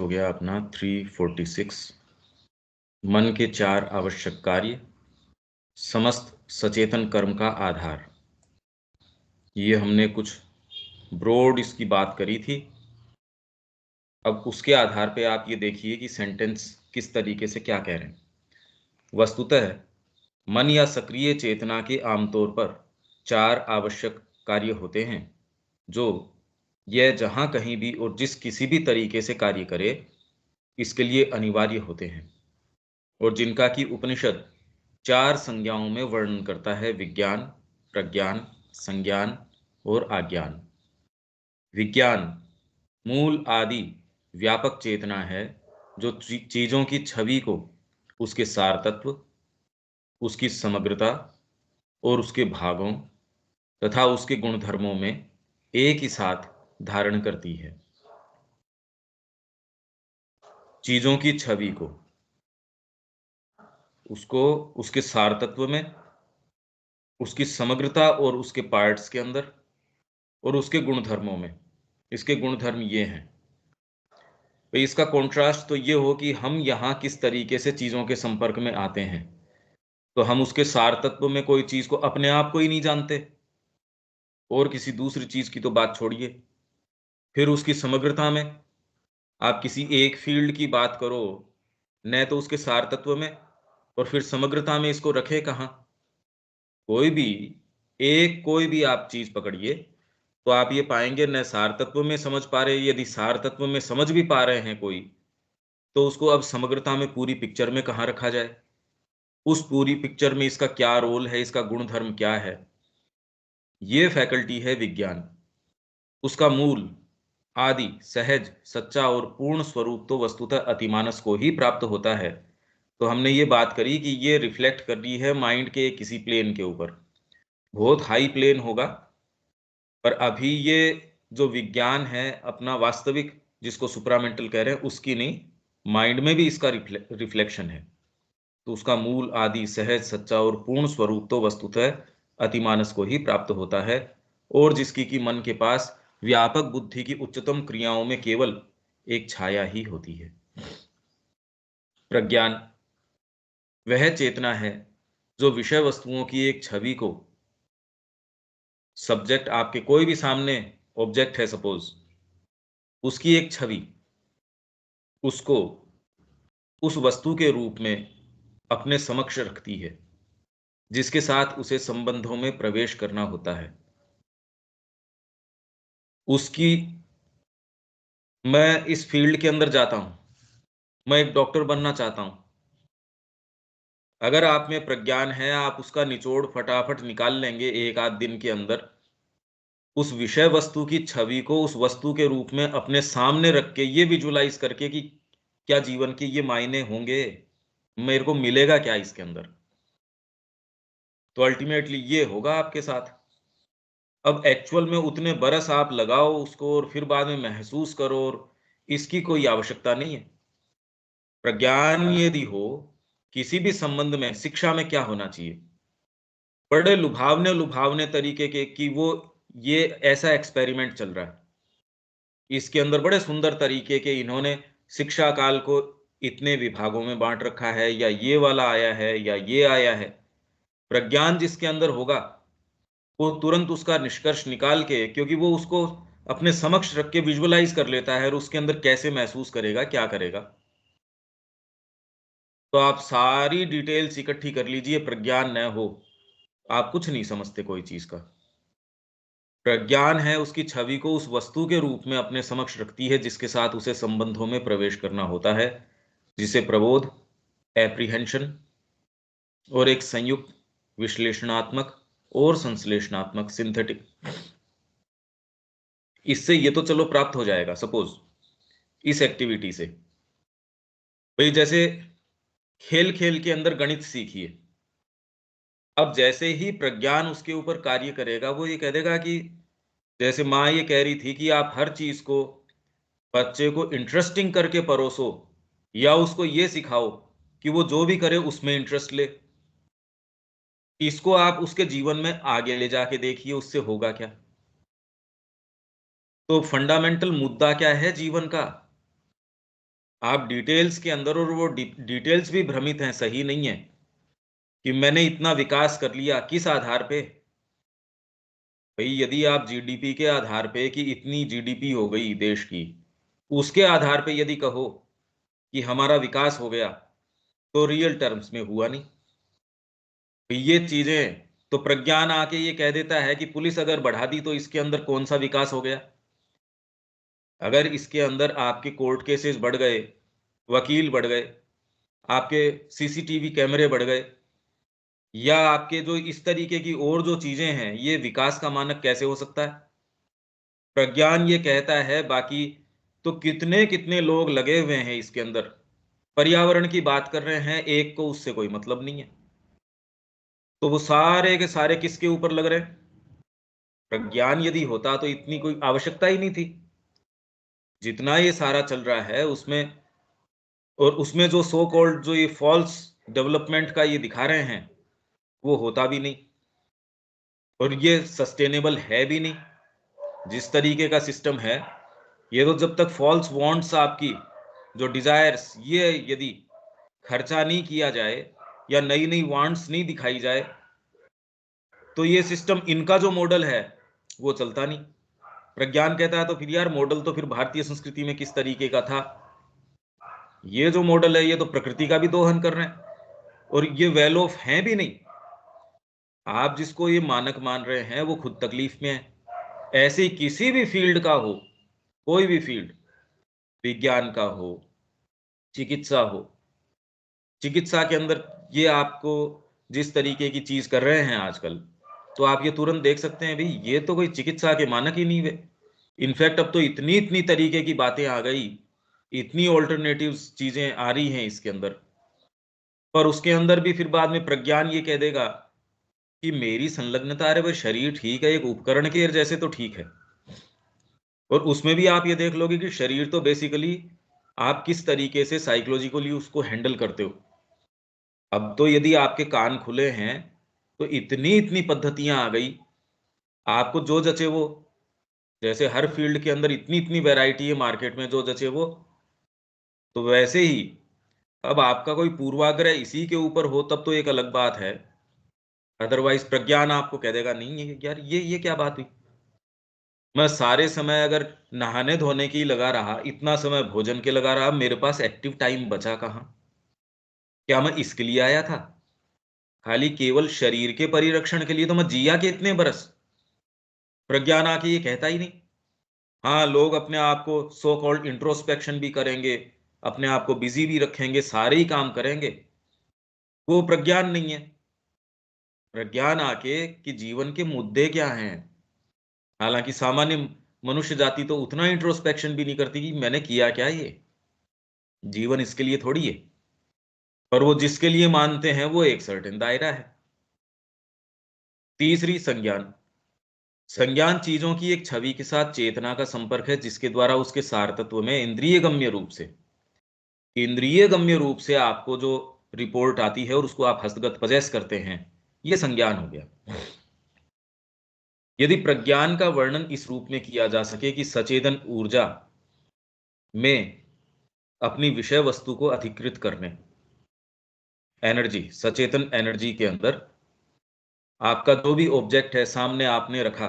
हो गया अपना 346। मन के 4 आवश्यक कार्य, समस्त सचेतन कर्म का आधार। ये हमने कुछ ब्रॉड इसकी बात करी थी। अब उसके आधार पे आप ये देखिए कि सेंटेंस किस तरीके से क्या कह रहे हैं। वस्तुतः मन या सक्रिय चेतना के आमतौर पर 4 आवश्यक कार्य होते हैं जो यह जहां कहीं भी और जिस किसी भी तरीके से कार्य करे इसके लिए अनिवार्य होते हैं और जिनका कि उपनिषद 4 संज्ञाओं में वर्णन करता है: विज्ञान, प्रज्ञान, संज्ञान और आज्ञान। विज्ञान मूल आदि व्यापक चेतना है जो चीजों की छवि को उसके सार तत्व, उसकी समग्रता और उसके भागों तथा उसके गुणधर्मों में एक ही साथ धारण करती है। चीजों की छवि को उसको उसके सार तत्व में, उसकी समग्रता और उसके पार्ट्स के अंदर और उसके गुणधर्मों में। इसके गुणधर्म ये हैं। तो इसका कॉन्ट्रास्ट तो ये हो कि हम यहाँ किस तरीके से चीजों के संपर्क में आते हैं। तो हम उसके सार तत्व में कोई चीज को अपने आप को ही नहीं जानते और किसी दूसरी चीज की तो बात छोड़िए। फिर उसकी समग्रता में आप किसी एक फील्ड की बात करो, न तो उसके सार तत्व में और फिर समग्रता में इसको रखे कहाँ। कोई भी आप चीज पकड़िए तो आप ये पाएंगे न सार तत्व में समझ पा रहे। यदि सार तत्व में समझ भी पा रहे हैं कोई, तो उसको अब समग्रता में पूरी पिक्चर में कहाँ रखा जाए, उस पूरी पिक्चर में इसका क्या रोल है, इसका गुणधर्म क्या है। ये फैकल्टी है विज्ञान। उसका मूल आदि सहज सच्चा और पूर्ण स्वरूप तो वस्तुतः अतिमानस को ही प्राप्त होता है। तो हमने ये बात करी कि ये रिफ्लेक्ट कर रही है माइंड के किसी प्लेन के ऊपर, बहुत हाई प्लेन होगा। पर अभी ये जो विज्ञान है अपना वास्तविक, जिसको सुप्रामेंटल कह रहे हैं, उसकी नहीं, माइंड में भी इसका रिफ्लेक्शन है। तो उसका मूल आदि सहज सच्चा और पूर्ण स्वरूप तो वस्तुतः अतिमानस को ही प्राप्त होता है और जिसकी कि मन के पास व्यापक बुद्धि की उच्चतम क्रियाओं में केवल एक छाया ही होती है। प्रज्ञान वह चेतना है जो विषय वस्तुओं की एक छवि को, सब्जेक्ट आपके कोई भी सामने ऑब्जेक्ट है सपोज, उसकी एक छवि, उसको उस वस्तु के रूप में अपने समक्ष रखती है जिसके साथ उसे संबंधों में प्रवेश करना होता है। उसकी, मैं इस फील्ड के अंदर जाता हूं, मैं एक डॉक्टर बनना चाहता हूं। अगर आप में प्रज्ञान है, आप उसका निचोड़ फटाफट निकाल लेंगे एक आध दिन के अंदर। उस विषय वस्तु की छवि को उस वस्तु के रूप में अपने सामने रख के ये विजुलाइज करके कि क्या जीवन के ये मायने होंगे, मेरे को मिलेगा क्या इसके अंदर। तो अल्टीमेटली ये होगा आपके साथ। अब एक्चुअल में उतने बरस आप लगाओ उसको और फिर बाद में महसूस करो, और इसकी कोई आवश्यकता नहीं है। प्रज्ञान यदि हो किसी भी संबंध में, शिक्षा में क्या होना चाहिए, बड़े लुभावने लुभावने तरीके के कि वो ये ऐसा एक्सपेरिमेंट चल रहा है, इसके अंदर बड़े सुंदर तरीके के इन्होंने शिक्षा काल को इतने विभागों में बांट रखा है, या ये वाला आया है या ये आया है। प्रज्ञान जिसके अंदर होगा वो तुरंत उसका निष्कर्ष निकाल के, क्योंकि वो उसको अपने समक्ष रख के विजुअलाइज कर लेता है और उसके अंदर कैसे महसूस करेगा, क्या करेगा। तो आप सारी डिटेल्स इकट्ठी कर लीजिए, प्रज्ञान न हो आप कुछ नहीं समझते कोई चीज का। प्रज्ञान है उसकी छवि को उस वस्तु के रूप में अपने समक्ष रखती है जिसके साथ उसे संबंधों में प्रवेश करना होता है, जिसे प्रबोध, एप्रीहेंशन और एक संयुक्त विश्लेषणात्मक और संश्लेषणात्मक सिंथेटिक, इससे ये तो चलो प्राप्त हो जाएगा सपोज इस एक्टिविटी से। भाई जैसे खेल खेल के अंदर गणित सीखिए, अब जैसे ही प्रज्ञान उसके ऊपर कार्य करेगा वो ये कह देगा कि जैसे माँ ये कह रही थी कि आप हर चीज को बच्चे को इंटरेस्टिंग करके परोसो, या उसको ये सिखाओ कि वो जो भी करे उसमें इंटरेस्ट ले। इसको आप उसके जीवन में आगे ले जाके देखिए, उससे होगा क्या। तो फंडामेंटल मुद्दा क्या है जीवन का, आप डिटेल्स के अंदर, और वो डिटेल्स भी भ्रमित हैं, सही नहीं है कि मैंने इतना विकास कर लिया, किस आधार पे? भाई यदि आप जीडीपी के आधार पे कि इतनी जीडीपी हो गई देश की, उसके आधार पे यदि कहो कि हमारा विकास हो गया, तो रियल टर्म्स में हुआ नहीं। तो ये चीजें, तो प्रज्ञान आके ये कह देता है कि पुलिस अगर बढ़ा दी तो इसके अंदर कौन सा विकास हो गया? अगर इसके अंदर आपके कोर्ट केसेस बढ़ गए, वकील बढ़ गए, आपके सीसीटीवी कैमरे बढ़ गए, या आपके जो इस तरीके की और जो चीजें हैं, ये विकास का मानक कैसे हो सकता है? प्रज्ञान ये कहता है बाकी तो कितने कितने लोग लगे हुए हैं इसके अंदर, पर्यावरण की बात कर रहे हैं, एक को उससे कोई मतलब नहीं है, तो वो सारे के सारे किसके ऊपर लग रहे हैं? प्रज्ञान यदि होता तो इतनी कोई आवश्यकता ही नहीं थी। जितना ये सारा चल रहा है उसमें, और उसमें जो सो कॉल्ड जो ये फॉल्स डेवलपमेंट का ये दिखा रहे हैं, वो होता भी नहीं, और ये सस्टेनेबल है भी नहीं। जिस तरीके का सिस्टम है, ये तो जब तक फॉल्स वांट्स आपकी जो डिजायर्स, ये यदि खर्चा नहीं किया जाए या नई नई वांट्स नहीं दिखाई जाए, तो ये सिस्टम, इनका जो मॉडल है वो चलता नहीं। प्रज्ञान कहता है तो फिर यार मॉडल तो फिर भारतीय संस्कृति में किस तरीके का था? ये जो मॉडल है ये तो प्रकृति का भी दोहन कर रहे हैं, और ये वेल ऑफ हैं भी नहीं। आप जिसको ये मानक मान रहे हैं वो खुद तकलीफ में है। ऐसे ही किसी भी फील्ड का हो, कोई भी फील्ड, विज्ञान का हो, चिकित्सा हो, चिकित्सा के अंदर ये आपको जिस तरीके की चीज कर रहे हैं आजकल, तो आप ये तुरंत देख सकते हैं भाई ये तो कोई चिकित्सा के मानक ही नहीं हुए। इनफैक्ट अब तो इतनी इतनी तरीके की बातें आ गई, इतनी ऑल्टरनेटिव्स चीजें आ रही हैं इसके अंदर, पर उसके अंदर भी फिर बाद में प्रज्ञान ये कह देगा कि मेरी संलग्नता, अरे भाई शरीर ठीक है, एक उपकरण के जैसे तो ठीक है। और उसमें भी आप ये देख लोगे कि शरीर तो बेसिकली आप किस तरीके से साइकोलॉजिकली उसको हैंडल करते हो। अब तो यदि आपके कान खुले हैं, तो इतनी इतनी पद्धतियां आ गई, आपको जो जचे वो, जैसे हर फील्ड के अंदर इतनी इतनी वैरायटी है मार्केट में, जो जचे वो, तो वैसे ही अब आपका कोई पूर्वाग्रह इसी के ऊपर हो तब तो एक अलग बात है। अदरवाइज प्रज्ञान आपको कह देगा नहीं है यार, ये क्या बात हुई? मैं सारे समय अगर नहाने धोने की लगा रहा, इतना समय भोजन के लगा रहा, मेरे पास एक्टिव टाइम बचा कहाँ? क्या मैं इसके लिए आया था? खाली केवल शरीर के परिरक्षण के लिए तो मैं जिया के इतने बरस? प्रज्ञान आके ये कहता ही नहीं। हाँ, लोग अपने आप को सो कॉल्ड इंट्रोस्पेक्शन भी करेंगे, अपने आप को बिजी भी रखेंगे, सारे ही काम करेंगे, वो प्रज्ञान नहीं है। प्रज्ञान आके कि जीवन के मुद्दे क्या हैं। हालांकि सामान्य मनुष्य जाति तो उतना इंट्रोस्पेक्शन भी नहीं करती कि मैंने किया क्या ये, जीवन इसके लिए थोड़ी है। पर वो जिसके लिए मानते हैं वो एक सर्टेन दायरा है। तीसरी, संज्ञान। संज्ञान चीजों की एक छवि के साथ चेतना का संपर्क है, जिसके द्वारा उसके सार तत्व में इंद्रिय गम्य रूप से आपको जो रिपोर्ट आती है और उसको आप हस्तगत पजेस करते हैं, ये संज्ञान हो गया। यदि प्रज्ञान का वर्णन इस रूप में किया जा सके कि सचेतन ऊर्जा में अपनी विषय वस्तु को अधिकृत करने, एनर्जी, सचेतन एनर्जी के अंदर आपका जो भी ऑब्जेक्ट है सामने आपने रखा,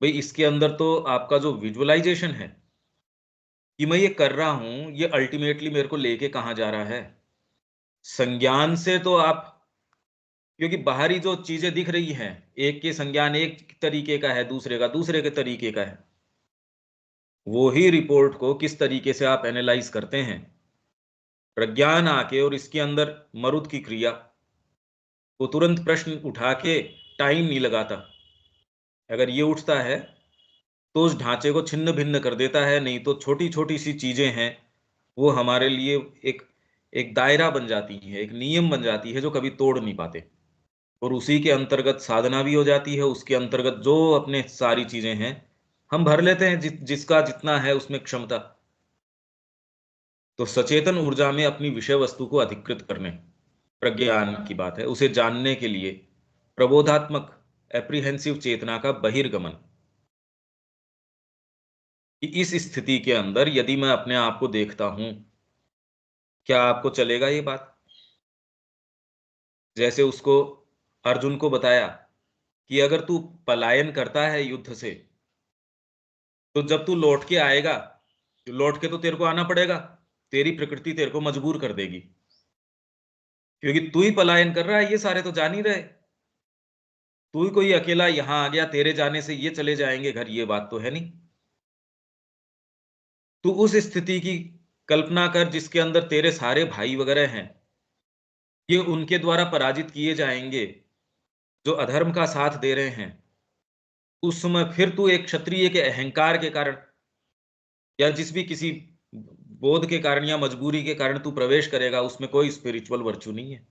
भाई इसके अंदर तो आपका जो विजुअलाइजेशन है कि मैं ये कर रहा हूं, ये अल्टीमेटली मेरे को लेके कहां जा रहा है। संज्ञान से तो आप, क्योंकि बाहरी जो चीजें दिख रही हैं, एक के संज्ञान एक तरीके का है, दूसरे का दूसरे के तरीके का है, वो ही रिपोर्ट को किस तरीके से आप एनालाइज करते हैं। प्रज्ञान आके और इसके अंदर मरुत की क्रिया, वो तुरंत प्रश्न उठा के टाइम नहीं लगाता। अगर ये उठता है तो उस ढांचे को छिन्न भिन्न कर देता है, नहीं तो छोटी छोटी सी चीजें हैं, वो हमारे लिए एक एक दायरा बन जाती है, एक नियम बन जाती है जो कभी तोड़ नहीं पाते। और उसी के अंतर्गत साधना भी हो जाती है, उसके अंतर्गत जो अपने सारी चीजें हैं हम भर लेते हैं, जिसका जितना है उसमें क्षमता। तो सचेतन ऊर्जा में अपनी विषय वस्तु को अधिकृत करने, प्रज्ञान की बात है, उसे जानने के लिए प्रबोधात्मक एप्रीहेंसिव चेतना का बहिर्गमन। कि इस स्थिति के अंदर यदि मैं अपने आप को देखता हूं, क्या आपको चलेगा ये बात? जैसे उसको अर्जुन को बताया कि अगर तू पलायन करता है युद्ध से, तो जब तू लौट के आएगा, लौट के तो तेरे को आना पड़ेगा, तेरी प्रकृति तेरे को मजबूर कर देगी, क्योंकि तू ही पलायन कर रहा है, ये सारे तो जान ही रहे। तू ही कोई अकेला यहां आ गया, तेरे जाने से ये चले जाएंगे घर, ये बात तो है नहीं। तू उस स्थिति की कल्पना कर जिसके अंदर तेरे सारे भाई वगैरह हैं, ये उनके द्वारा पराजित किए जाएंगे, जो अधर्म का साथ दे रहे हैं। उस समय फिर तू एक क्षत्रिय के अहंकार के कारण या जिस भी किसी बोध के कारण या मजबूरी के कारण तू प्रवेश करेगा, उसमें कोई स्पिरिचुअल वर्च्यू नहीं है।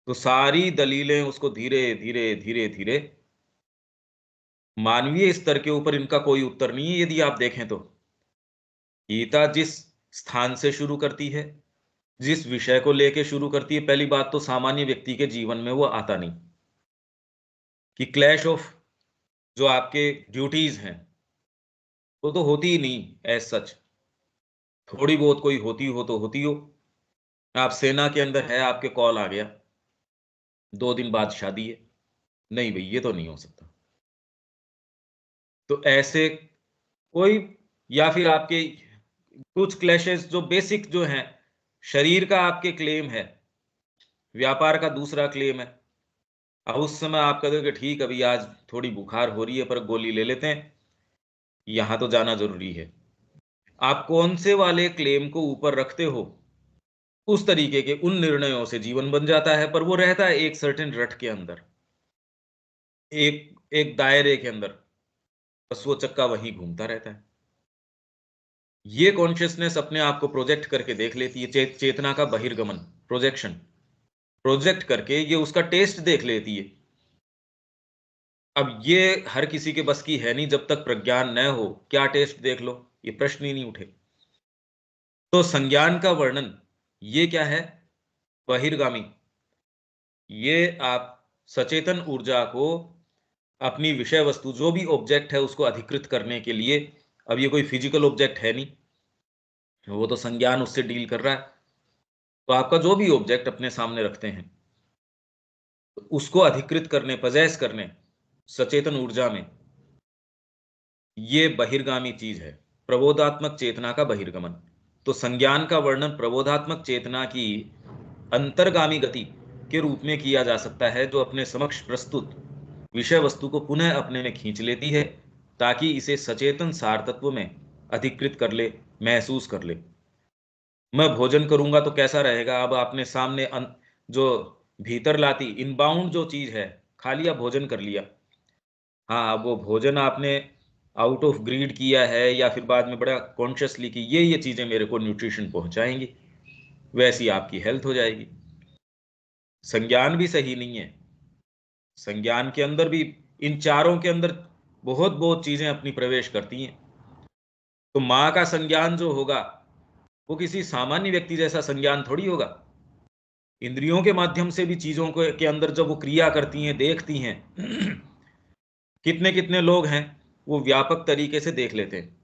तो सारी दलीलें उसको धीरे धीरे धीरे धीरे, मानवीय स्तर के ऊपर इनका कोई उत्तर नहीं है। यदि आप देखें तो गीता जिस स्थान से शुरू करती है, जिस विषय को लेके शुरू करती है, पहली बात तो सामान्य व्यक्ति के जीवन में वो आता नहीं, कि क्लैश ऑफ जो आपके ड्यूटीज हैं वो तो होती ही नहीं एज सच। थोड़ी बहुत कोई होती हो तो होती हो। आप सेना के अंदर है, आपके कॉल आ गया 2 दिन बाद शादी है, नहीं भाई ये तो नहीं हो सकता। तो ऐसे कोई, या फिर आपके कुछ क्लैशेस जो बेसिक जो हैं, शरीर का आपके क्लेम है, व्यापार का दूसरा क्लेम है। अब उस समय आप कहते हो कि ठीक अभी आज थोड़ी बुखार हो रही है पर गोली ले लेते हैं, यहां तो जाना जरूरी है। आप कौन से वाले क्लेम को ऊपर रखते हो, उस तरीके के उन निर्णयों से जीवन बन जाता है, पर वो रहता है एक सर्टेन रट के अंदर, एक एक दायरे के अंदर, बस वो चक्का वहीं घूमता रहता है। ये कॉन्शियसनेस अपने आप को प्रोजेक्ट करके देख लेती है, चेतना का बहिर्गमन, प्रोजेक्शन, प्रोजेक्ट करके ये उसका टेस्ट देख लेती है। अब ये हर किसी के बस की है नहीं, जब तक प्रज्ञान न हो क्या टेस्ट देख लो, ये प्रश्न ही नहीं उठे। तो संज्ञान का वर्णन ये क्या है? बहिर्गामी। ये आप सचेतन ऊर्जा को अपनी विषय वस्तु जो भी ऑब्जेक्ट है उसको अधिकृत करने के लिए, अब ये कोई फिजिकल ऑब्जेक्ट है नहीं, वो तो संज्ञान उससे डील कर रहा है। तो आपका जो भी ऑब्जेक्ट अपने सामने रखते हैं, तो उसको अधिकृत करने, पजेस करने सचेतन ऊर्जा में, ये बहिर्गामी चीज है, प्रबोधात्मक चेतना का बहिर्गमन। तो संज्ञान का वर्णन प्रबोधात्मक चेतना की अंतर्गामी गति के रूप में किया जा सकता है, जो अपने समक्ष प्रस्तुत विषय वस्तु को पुनः अपने में खींच लेती है, ताकि इसे सचेतन सार तत्व में अधिकृत कर ले, महसूस कर ले। मैं भोजन करूंगा तो कैसा रहेगा? अब आपने सामने जो भीतर लाती इनबाउंड जो चीज है, खा लिया, भोजन कर लिया। हाँ, अब वो भोजन आपने आउट ऑफ ग्रीड किया है या फिर बाद में बड़ा कॉन्शियसली कि ये चीजें मेरे को न्यूट्रिशन पहुंचाएंगी, वैसी आपकी हेल्थ हो जाएगी। संज्ञान भी सही नहीं है। संज्ञान के अंदर भी, इन चारों के अंदर बहुत बहुत चीजें अपनी प्रवेश करती हैं। तो माँ का संज्ञान जो होगा वो किसी सामान्य व्यक्ति जैसा संज्ञान थोड़ी होगा। इंद्रियों के माध्यम से भी चीजों को के अंदर जब वो क्रिया करती हैं, देखती हैं, कितने कितने लोग हैं वो व्यापक तरीके से देख लेते हैं,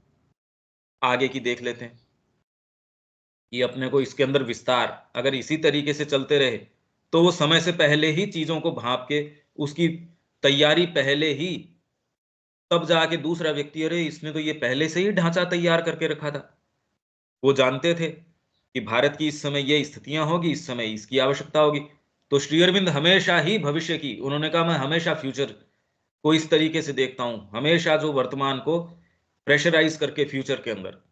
आगे की देख लेते हैं कि अपने को इसके अंदर विस्तार अगर इसी तरीके से चलते रहे तो वो समय से पहले ही चीजों को भांप के, उसकी तैयारी पहले ही, तब जाके दूसरा व्यक्ति, अरे इसने तो ये पहले से ही ढांचा तैयार करके रखा था। वो जानते थे कि भारत की इस समय ये स्थितियां होगी, इस समय इसकी आवश्यकता होगी। तो श्री अरविंद हमेशा ही भविष्य की, उन्होंने कहा मैं हमेशा फ्यूचर को इस तरीके से देखता हूं, हमेशा जो वर्तमान को प्रेशराइज करके फ्यूचर के अंदर,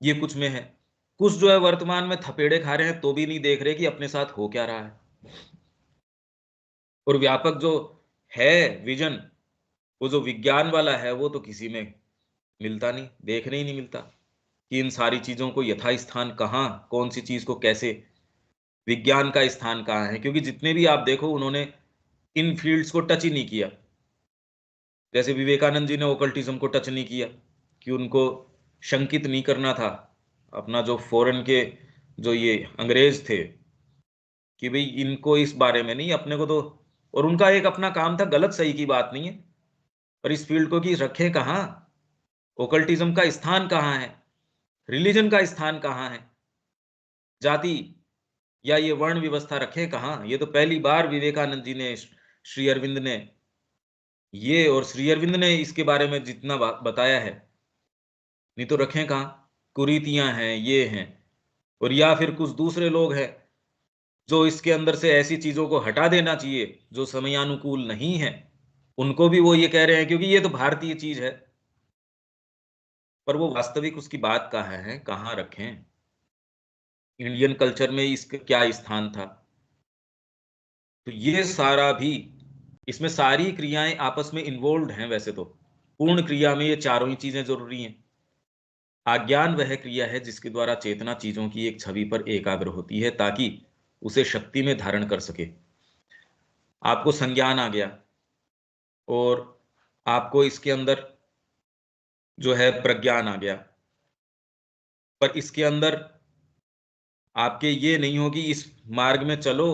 ये कुछ में है। कुछ जो है वर्तमान में थपेड़े खा रहे हैं तो भी नहीं देख रहे कि अपने साथ हो क्या रहा है। और व्यापक जो है विजन, वो जो विज्ञान वाला है, वो तो किसी में मिलता नहीं, देखने ही नहीं मिलता कि इन सारी चीजों को यथा स्थान कहाँ, कौन सी चीज को कैसे, विज्ञान का स्थान कहाँ है। क्योंकि जितने भी आप देखो उन्होंने इन फील्ड्स को टच ही नहीं किया। जैसे विवेकानंद जी ने ओकल्टिज्म को टच नहीं किया, कि उनको शंकित नहीं करना था अपना जो फॉरेन के जो ये अंग्रेज थे, कि भाई इनको इस बारे में नहीं, अपने को तो, और उनका एक अपना काम था, गलत सही की बात नहीं है, पर इस फील्ड को कि रखे कहाँ, ओकल्टिज्म का स्थान कहाँ है? रिलीजन का स्थान कहाँ है? जाति या ये वर्ण व्यवस्था रखें कहाँ? ये तो पहली बार विवेकानंद जी ने, श्री अरविंद ने ये, और श्री अरविंद ने इसके बारे में जितना बताया है, नहीं तो रखें कहाँ? कुरीतियां हैं, ये हैं, और या फिर कुछ दूसरे लोग हैं जो इसके अंदर से ऐसी चीजों को हटा देना चाहिए जो समयानुकूल नहीं है, उनको भी वो ये कह रहे हैं क्योंकि ये तो भारतीय चीज है। पर वो वास्तविक उसकी बात कहाँ है, कहाँ रखें? इंडियन कल्चर में इसका क्या स्थान था? तो ये सारा भी, इसमें सारी क्रियाएं आपस में इन्वॉल्व हैं। वैसे तो पूर्ण क्रिया में ये चारों ही चीजें जरूरी हैं। आज्ञान वह क्रिया है जिसके द्वारा चेतना चीजों की एक छवि पर एकाग्र होती है ताकि उसे शक्ति में धारण कर सके। आपको संज्ञान आ गया, और आपको इसके अंदर जो है प्रज्ञान आ गया, पर इसके अंदर आपके ये नहीं हो कि इस मार्ग में चलो।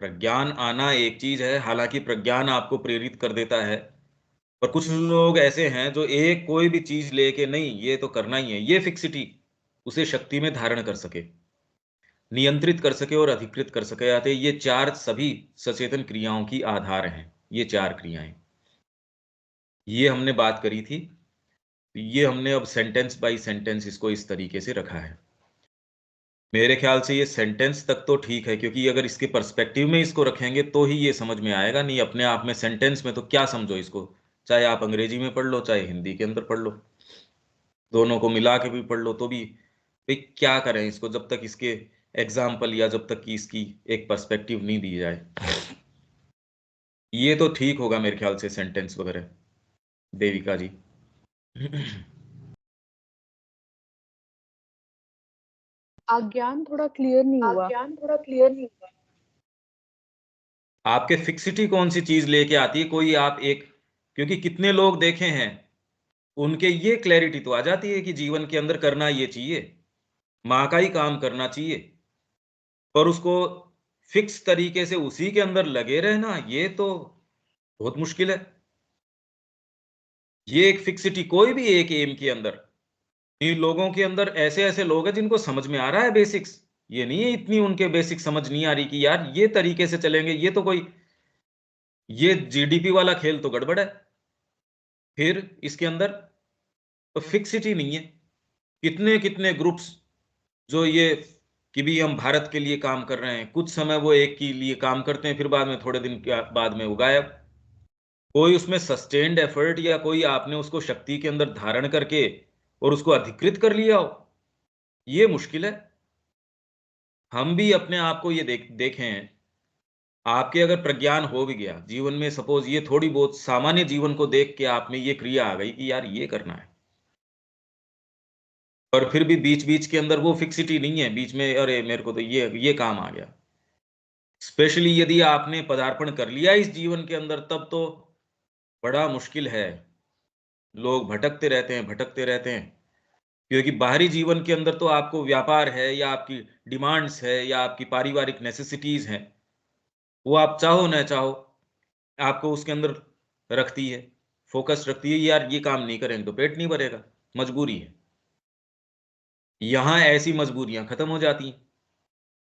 प्रज्ञान आना एक चीज है, हालांकि प्रज्ञान आपको प्रेरित कर देता है, पर कुछ लोग ऐसे हैं जो एक कोई भी चीज लेके, नहीं ये तो करना ही है, ये फिक्सिटी उसे शक्ति में धारण कर सके, नियंत्रित कर सके और अधिकृत कर सके आते, ये चार सभी सचेतन क्रियाओं की आधार हैं। ये चार क्रियाएं, ये हमने बात करी थी। ये हमने अब सेंटेंस बाय सेंटेंस इसको इस तरीके से रखा है। मेरे ख्याल से ये सेंटेंस तक तो ठीक है, क्योंकि अगर इसके पर्सपेक्टिव में इसको रखेंगे तो ही ये समझ में आएगा, नहीं अपने आप में सेंटेंस में तो क्या समझो इसको, चाहे आप अंग्रेजी में पढ़ लो चाहे हिंदी के अंदर पढ़ लो, दोनों को मिला के भी पढ़ लो, तो भी भाई क्या करें इसको जब तक इसके एग्जाम्पल या जब तक कि इसकी एक पर्सपेक्टिव नहीं दी जाए। ये तो ठीक होगा मेरे ख्याल से सेंटेंस वगैरह, देविका जी। आज्ञान थोड़ा क्लियर नहीं हुआ। आज्ञान थोड़ा क्लियर नहीं हुआ। आपके फिक्सिटी कौन सी चीज लेके आती है? कोई आप एक, क्योंकि कितने लोग देखे हैं उनके ये क्लैरिटी तो आ जाती है कि जीवन के अंदर करना ये चाहिए, माँ का ही काम करना चाहिए, पर उसको फिक्स तरीके से उसी के अंदर लगे रहना, ये तो बहुत मुश्किल है। ये एक फिक्सिटी कोई भी एक एम के अंदर, इन लोगों के अंदर ऐसे ऐसे लोग हैं जिनको समझ में आ रहा है बेसिक्स, ये नहीं है इतनी उनके बेसिक समझ नहीं आ रही कि यार ये तरीके से चलेंगे, ये तो कोई, ये जीडीपी वाला खेल तो गड़बड़ है। फिर इसके अंदर तो फिक्सिटी नहीं है। कितने कितने ग्रुप्स जो ये कि भी हम भारत के लिए काम कर रहे हैं, कुछ समय वो एक के लिए काम करते हैं, फिर बाद में थोड़े दिन के बाद में वो गायब। कोई उसमें सस्टेन्ड एफर्ट या कोई आपने उसको शक्ति के अंदर धारण करके और उसको अधिकृत कर लिया हो, ये मुश्किल है। हम भी अपने आप को ये देखें, आपके अगर प्रज्ञान हो भी गया जीवन में, सपोज ये थोड़ी बहुत सामान्य जीवन को देख के आप में ये क्रिया आ गई कि यार ये करना है, पर फिर भी बीच बीच के अंदर वो फिक्सिटी नहीं है, बीच में अरे मेरे को तो ये काम आ गया। स्पेशली यदि आपने पदार्पण कर लिया इस जीवन के अंदर, तब तो बड़ा मुश्किल है। लोग भटकते रहते हैं, भटकते रहते हैं, क्योंकि बाहरी जीवन के अंदर तो आपको व्यापार है या आपकी डिमांड्स है या आपकी पारिवारिक नेसेसिटीज हैं, वो आप चाहो न चाहो आपको उसके अंदर रखती है, फोकस रखती है, यार ये काम नहीं करेंगे तो पेट नहीं भरेगा, मजबूरी है। यहां ऐसी मजबूरियां खत्म हो जाती हैं,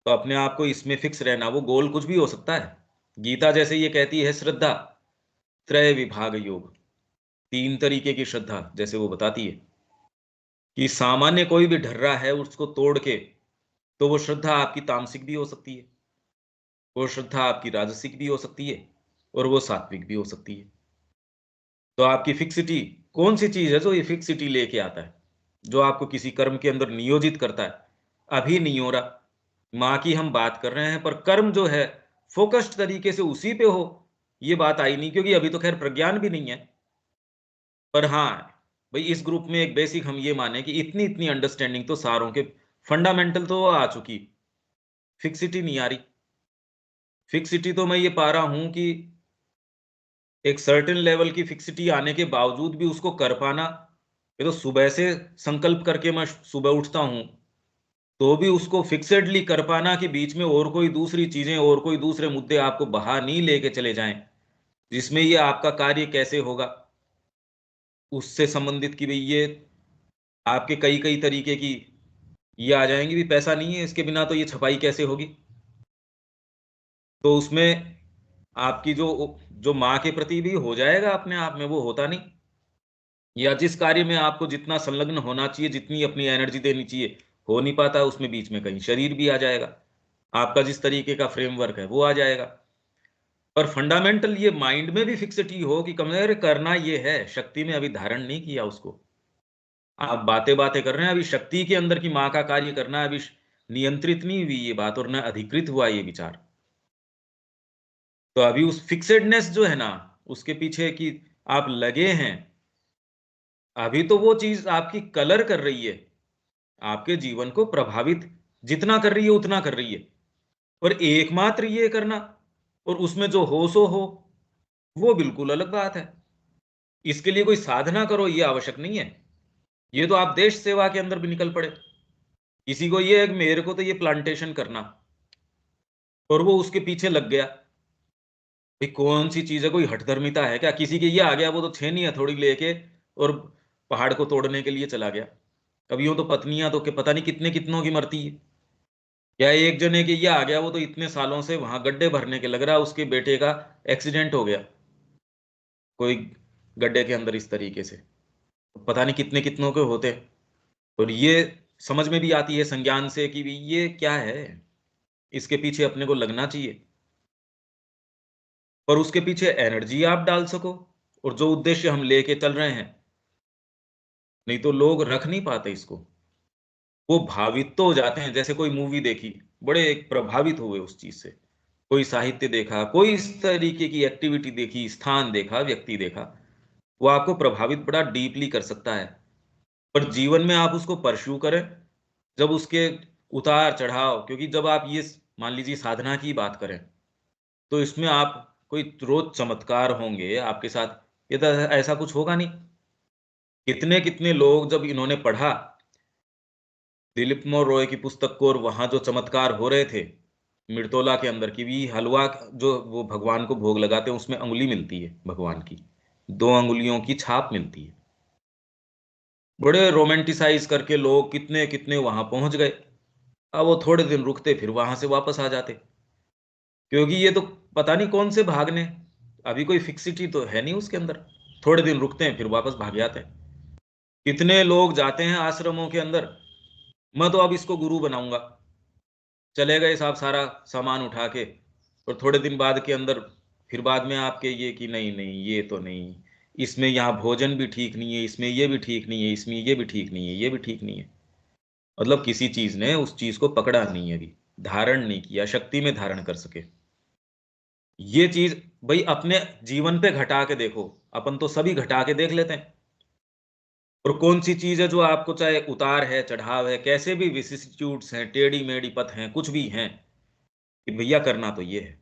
तो अपने आप को इसमें फिक्स रहना, वो गोल कुछ भी हो सकता है। गीता जैसे ये कहती है श्रद्धा त्रय विभाग योग, तीन तरीके की श्रद्धा, जैसे वो बताती है कि सामान्य कोई भी ढर्रा है उसको तोड़ के, तो वो श्रद्धा आपकी तामसिक भी हो सकती है, वो श्रद्धा आपकी राजसिक भी हो सकती है, और वो सात्विक भी हो सकती है। तो आपकी फिक्सिटी कौन सी चीज है जो ये फिक्सिटी लेके आता है, जो आपको किसी कर्म के अंदर नियोजित करता है? अभी नहीं हो रहा, माँ की हम बात कर रहे हैं, पर कर्म जो है फोकस्ड तरीके से उसी पे हो, ये बात आई नहीं, क्योंकि अभी तो खैर प्रज्ञान भी नहीं है। पर हाँ भाई, इस ग्रुप में एक बेसिक हम ये माने कि इतनी इतनी अंडरस्टैंडिंग तो सारों के फंडामेंटल तो आ चुकी, फिक्सिटी नहीं आ रही। फिक्सिटी तो मैं ये पा रहा हूं कि एक सर्टेन लेवल की फिक्सिटी आने के बावजूद भी उसको कर पाना, ये तो सुबह से संकल्प करके मैं सुबह उठता हूं, तो भी उसको फिक्सेडली कर पाना कि बीच में और कोई दूसरी चीजें और कोई दूसरे मुद्दे आपको बाहर नहीं लेके चले जाएं, जिसमें ये आपका कार्य कैसे होगा, उससे संबंधित कि भाई ये आपके कई कई तरीके की ये आ जाएंगी, भी पैसा नहीं है इसके बिना तो ये छपाई कैसे होगी। तो उसमें आपकी जो जो माँ के प्रति भी हो जाएगा अपने आप में, वो होता नहीं। या जिस कार्य में आपको जितना संलग्न होना चाहिए, जितनी अपनी एनर्जी देनी चाहिए, हो नहीं पाता, उसमें बीच में कहीं शरीर भी आ जाएगा, आपका जिस तरीके का फ्रेमवर्क है वो आ जाएगा। पर फंडामेंटल ये माइंड में भी फिक्सिटी हो कि कमजोर करना ये है, शक्ति में अभी धारण नहीं किया उसको। आप बातें बातें कर रहे हैं, अभी शक्ति के अंदर की माँ का कार्य करना अभी नियंत्रित नहीं हुई ये बात, और न अधिकृत हुआ ये विचार। तो अभी उस फिक्सेडनेस जो है ना, उसके पीछे कि आप लगे हैं, अभी तो वो चीज आपकी कलर कर रही है, आपके जीवन को प्रभावित जितना कर रही है उतना कर रही है। और एकमात्र ये करना और उसमें जो हो सो हो, वो बिल्कुल अलग बात है। इसके लिए कोई साधना करो ये आवश्यक नहीं है। ये तो आप देश सेवा के अंदर भी निकल पड़े, किसी को ये है कि मेरे को तो ये प्लांटेशन करना, और वो उसके पीछे लग गया। भाई कौन सी चीज है, कोई हठधर्मिता है क्या? किसी के ये आ गया, वो तो छेनी है थोड़ी लेके और पहाड़ को तोड़ने के लिए चला गया। कभी तो पत्नियां तो के पता नहीं कितने कितनों की मरती है। या एक जने के ये आ गया, वो तो इतने सालों से वहां गड्ढे भरने के लग रहा, उसके बेटे का एक्सीडेंट हो गया कोई गड्ढे के अंदर इस तरीके से। पता नहीं कितने कितनों के होते हैं। और ये समझ में भी आती है संज्ञान से कि भी ये क्या है, इसके पीछे अपने को लगना चाहिए, पर उसके पीछे एनर्जी आप डाल सको, और जो उद्देश्य हम लेके चल रहे हैं। नहीं तो लोग रख नहीं पाते इसको, वो भावित तो हो जाते हैं। जैसे कोई मूवी देखी, बड़े प्रभावित हुए उस चीज से, कोई साहित्य देखा, कोई इस तरीके की एक्टिविटी देखी, स्थान देखा, व्यक्ति देखा, वो आपको प्रभावित बड़ा डीपली कर सकता है। पर जीवन में आप उसको परस्यू करें, जब उसके उतार चढ़ाव, क्योंकि जब आप ये मान लीजिए साधना की बात करें, तो इसमें आप कोई रोज चमत्कार होंगे आपके साथ, ये तो ऐसा कुछ होगा नहीं। कितने कितने लोग जब इन्होंने पढ़ा दिलीप मोर रॉय की पुस्तक को, और वहां जो चमत्कार हो रहे थे मिर्तोला के अंदर की भी, हलवा जो वो भगवान को भोग लगाते हैं उसमें अंगुली मिलती है भगवान की, 2 अंगुलियों की छाप मिलती है। बड़े रोमांटिसाइज करके लोग कितने कितने वहां पहुंच गए। अब वो थोड़े दिन रुकते फिर वहां से वापस आ जाते, क्योंकि ये तो पता नहीं कौन से भागने, अभी कोई फिक्सिटी तो है नहीं उसके अंदर। थोड़े दिन रुकते हैं फिर वापस भाग जाते हैं। कितने लोग जाते हैं आश्रमों के अंदर, मैं तो अब इसको गुरु बनाऊंगा, चले गए साहब सारा सामान उठा के, और थोड़े दिन बाद के अंदर फिर बाद में आपके ये कि नहीं नहीं ये तो नहीं, इसमें यहाँ भोजन भी ठीक नहीं है, इसमें ये भी ठीक नहीं है, इसमें ये भी ठीक नहीं है, ये भी ठीक नहीं है। मतलब किसी चीज ने उस चीज को पकड़ा नहीं है, अभी धारण नहीं किया, शक्ति में धारण कर सके। ये चीज भाई अपने जीवन पे घटा के देखो, अपन तो सभी घटा के देख लेते हैं। और कौन सी चीज है जो आपको, चाहे उतार है चढ़ाव है, कैसे भी विसिस्ट्यूड्स हैं, टेढ़ी मेढ़ी पथ हैं, कुछ भी हैं, कि भैया करना तो ये है,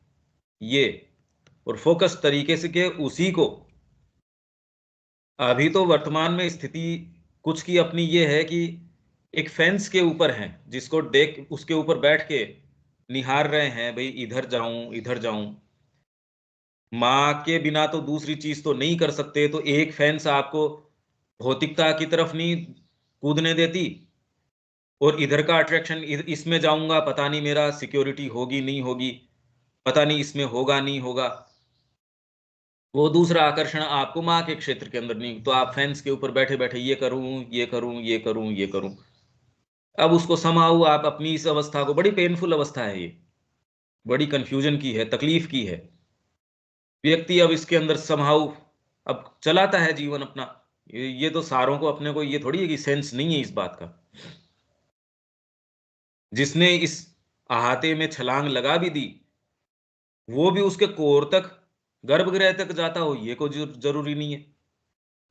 ये, और फोकस तरीके से के उसी को। अभी तो वर्तमान में स्थिति कुछ की अपनी ये है कि एक फेंस के ऊपर हैं, जिसको देख उसके ऊपर बैठ के निहार रहे हैं, भाई इधर जाऊं इधर जाऊं। माँ के बिना तो दूसरी चीज तो नहीं कर सकते, तो एक फेंस आपको भौतिकता की तरफ नहीं कूदने देती, और इधर का अट्रैक्शन इसमें जाऊंगा, पता नहीं मेरा सिक्योरिटी होगी नहीं होगी, पता नहीं इसमें होगा नहीं होगा। वो दूसरा आकर्षण आपको माँ के क्षेत्र के अंदर नहीं, तो आप फैंस के ऊपर बैठे बैठे ये करूं ये करूं ये करूं ये करूं। अब उसको समाऊ आप अपनी इस अवस्था को, बड़ी पेनफुल अवस्था है ये, बड़ी कंफ्यूजन की है, तकलीफ की है। व्यक्ति अब इसके अंदर समाऊ अब चलाता है जीवन अपना। ये तो सारों को अपने को ये थोड़ी है कि सेंस नहीं है इस बात का। जिसने इस अहाते में छलांग लगा भी दी, वो भी उसके कोर तक, गर्भगृह तक जाता हो ये कोई जरूरी नहीं है।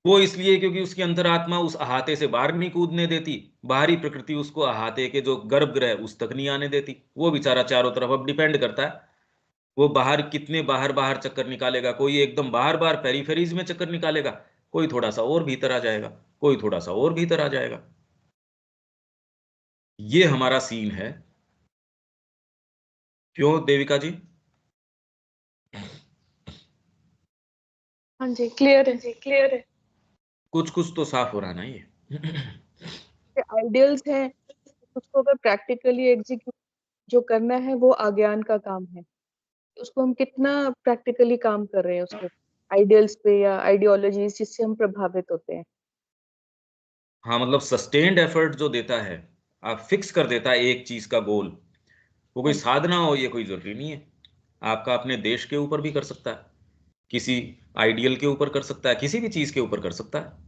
वो इसलिए क्योंकि उसकी अंतरात्मा उस अहाते से बाहर नहीं कूदने देती, बाहरी प्रकृति उसको अहाते के जो गर्भगृह उस तक नहीं आने देती। वो बेचारा चारों तरफ अब डिपेंड करता है, वो बाहर कितने बाहर बाहर चक्कर निकालेगा। कोई एकदम बाहर बाहर पेरीफेरीज में चक्कर निकालेगा, कोई थोड़ा सा और भीतर आ जाएगा, कोई थोड़ा सा और भीतर आ जाएगा। ये हमारा सीन है। क्यों देविका जी? हाँ जी, क्लियर है। क्लियर है। कुछ कुछ तो साफ हो रहा ना ये। आइडियल्स हैं, उसको अगर प्रैक्टिकली एग्जीक्यूट जो करना है वो अज्ञान का काम है। उसको हम कितना प्रैक्टिकली काम कर रहे हैं उसके आइडियल्स पे या आइडियोलॉजीज जिससे हम प्रभावित होते हैं। हाँ, मतलब सस्टेन्ड एफर्ट जो देता है, आप फिक्स कर देता है एक चीज का गोल, वो कोई हाँ जी। साधना हो ये कोई जरूरी नहीं है। आपका अपने देश के ऊपर भी कर सकता है, किसी आइडियल के ऊपर कर सकता है, किसी भी चीज के ऊपर कर सकता है।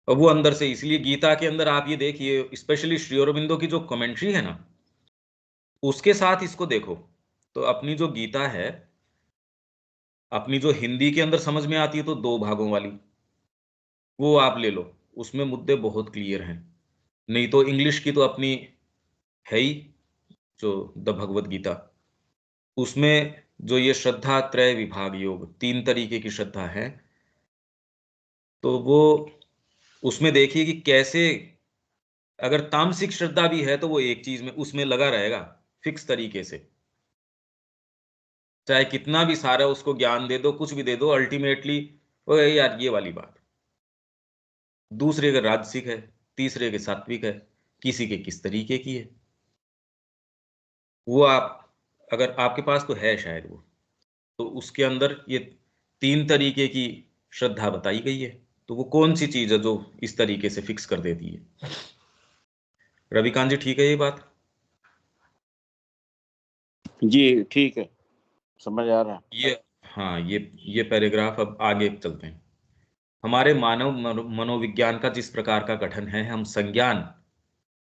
और वो अंदर से, इसलिए गीता के अंदर आप ये देखिए, स्पेशली श्री अरबिंदो की जो कमेंट्री है ना, उसके साथ इसको देखो, तो अपनी जो गीता है, अपनी जो हिंदी के अंदर समझ में आती है तो 2 भागों वाली, वो आप ले लो, उसमें मुद्दे बहुत क्लियर हैं। नहीं तो इंग्लिश की तो अपनी है ही, जो द भगवत गीता, उसमें जो ये श्रद्धा त्रय विभाग योग 3 तरीके की श्रद्धा है, तो वो उसमें देखिए कि कैसे, अगर तामसिक श्रद्धा भी है तो वो एक चीज में उसमें लगा रहेगा फिक्स तरीके से, चाहे कितना भी सारा उसको ज्ञान दे दो, कुछ भी दे दो, अल्टीमेटली वो यार ये वाली बात। दूसरे के राजसिक है, तीसरे के सात्विक है, किसी के किस तरीके की है, वो आप, अगर आपके पास तो है शायद वो, तो उसके अंदर ये 3 तरीके की श्रद्धा बताई गई है, तो वो कौन सी चीज है जो इस तरीके से फिक्स कर देती है। रविकांत जी, ठीक है ये बात? जी ठीक है, समझ आ रहा है। ये, हाँ, ये पैराग्राफ, अब आगे चलते हैं। हमारे मानव मनोविज्ञान का जिस प्रकार का गठन है, हम संज्ञान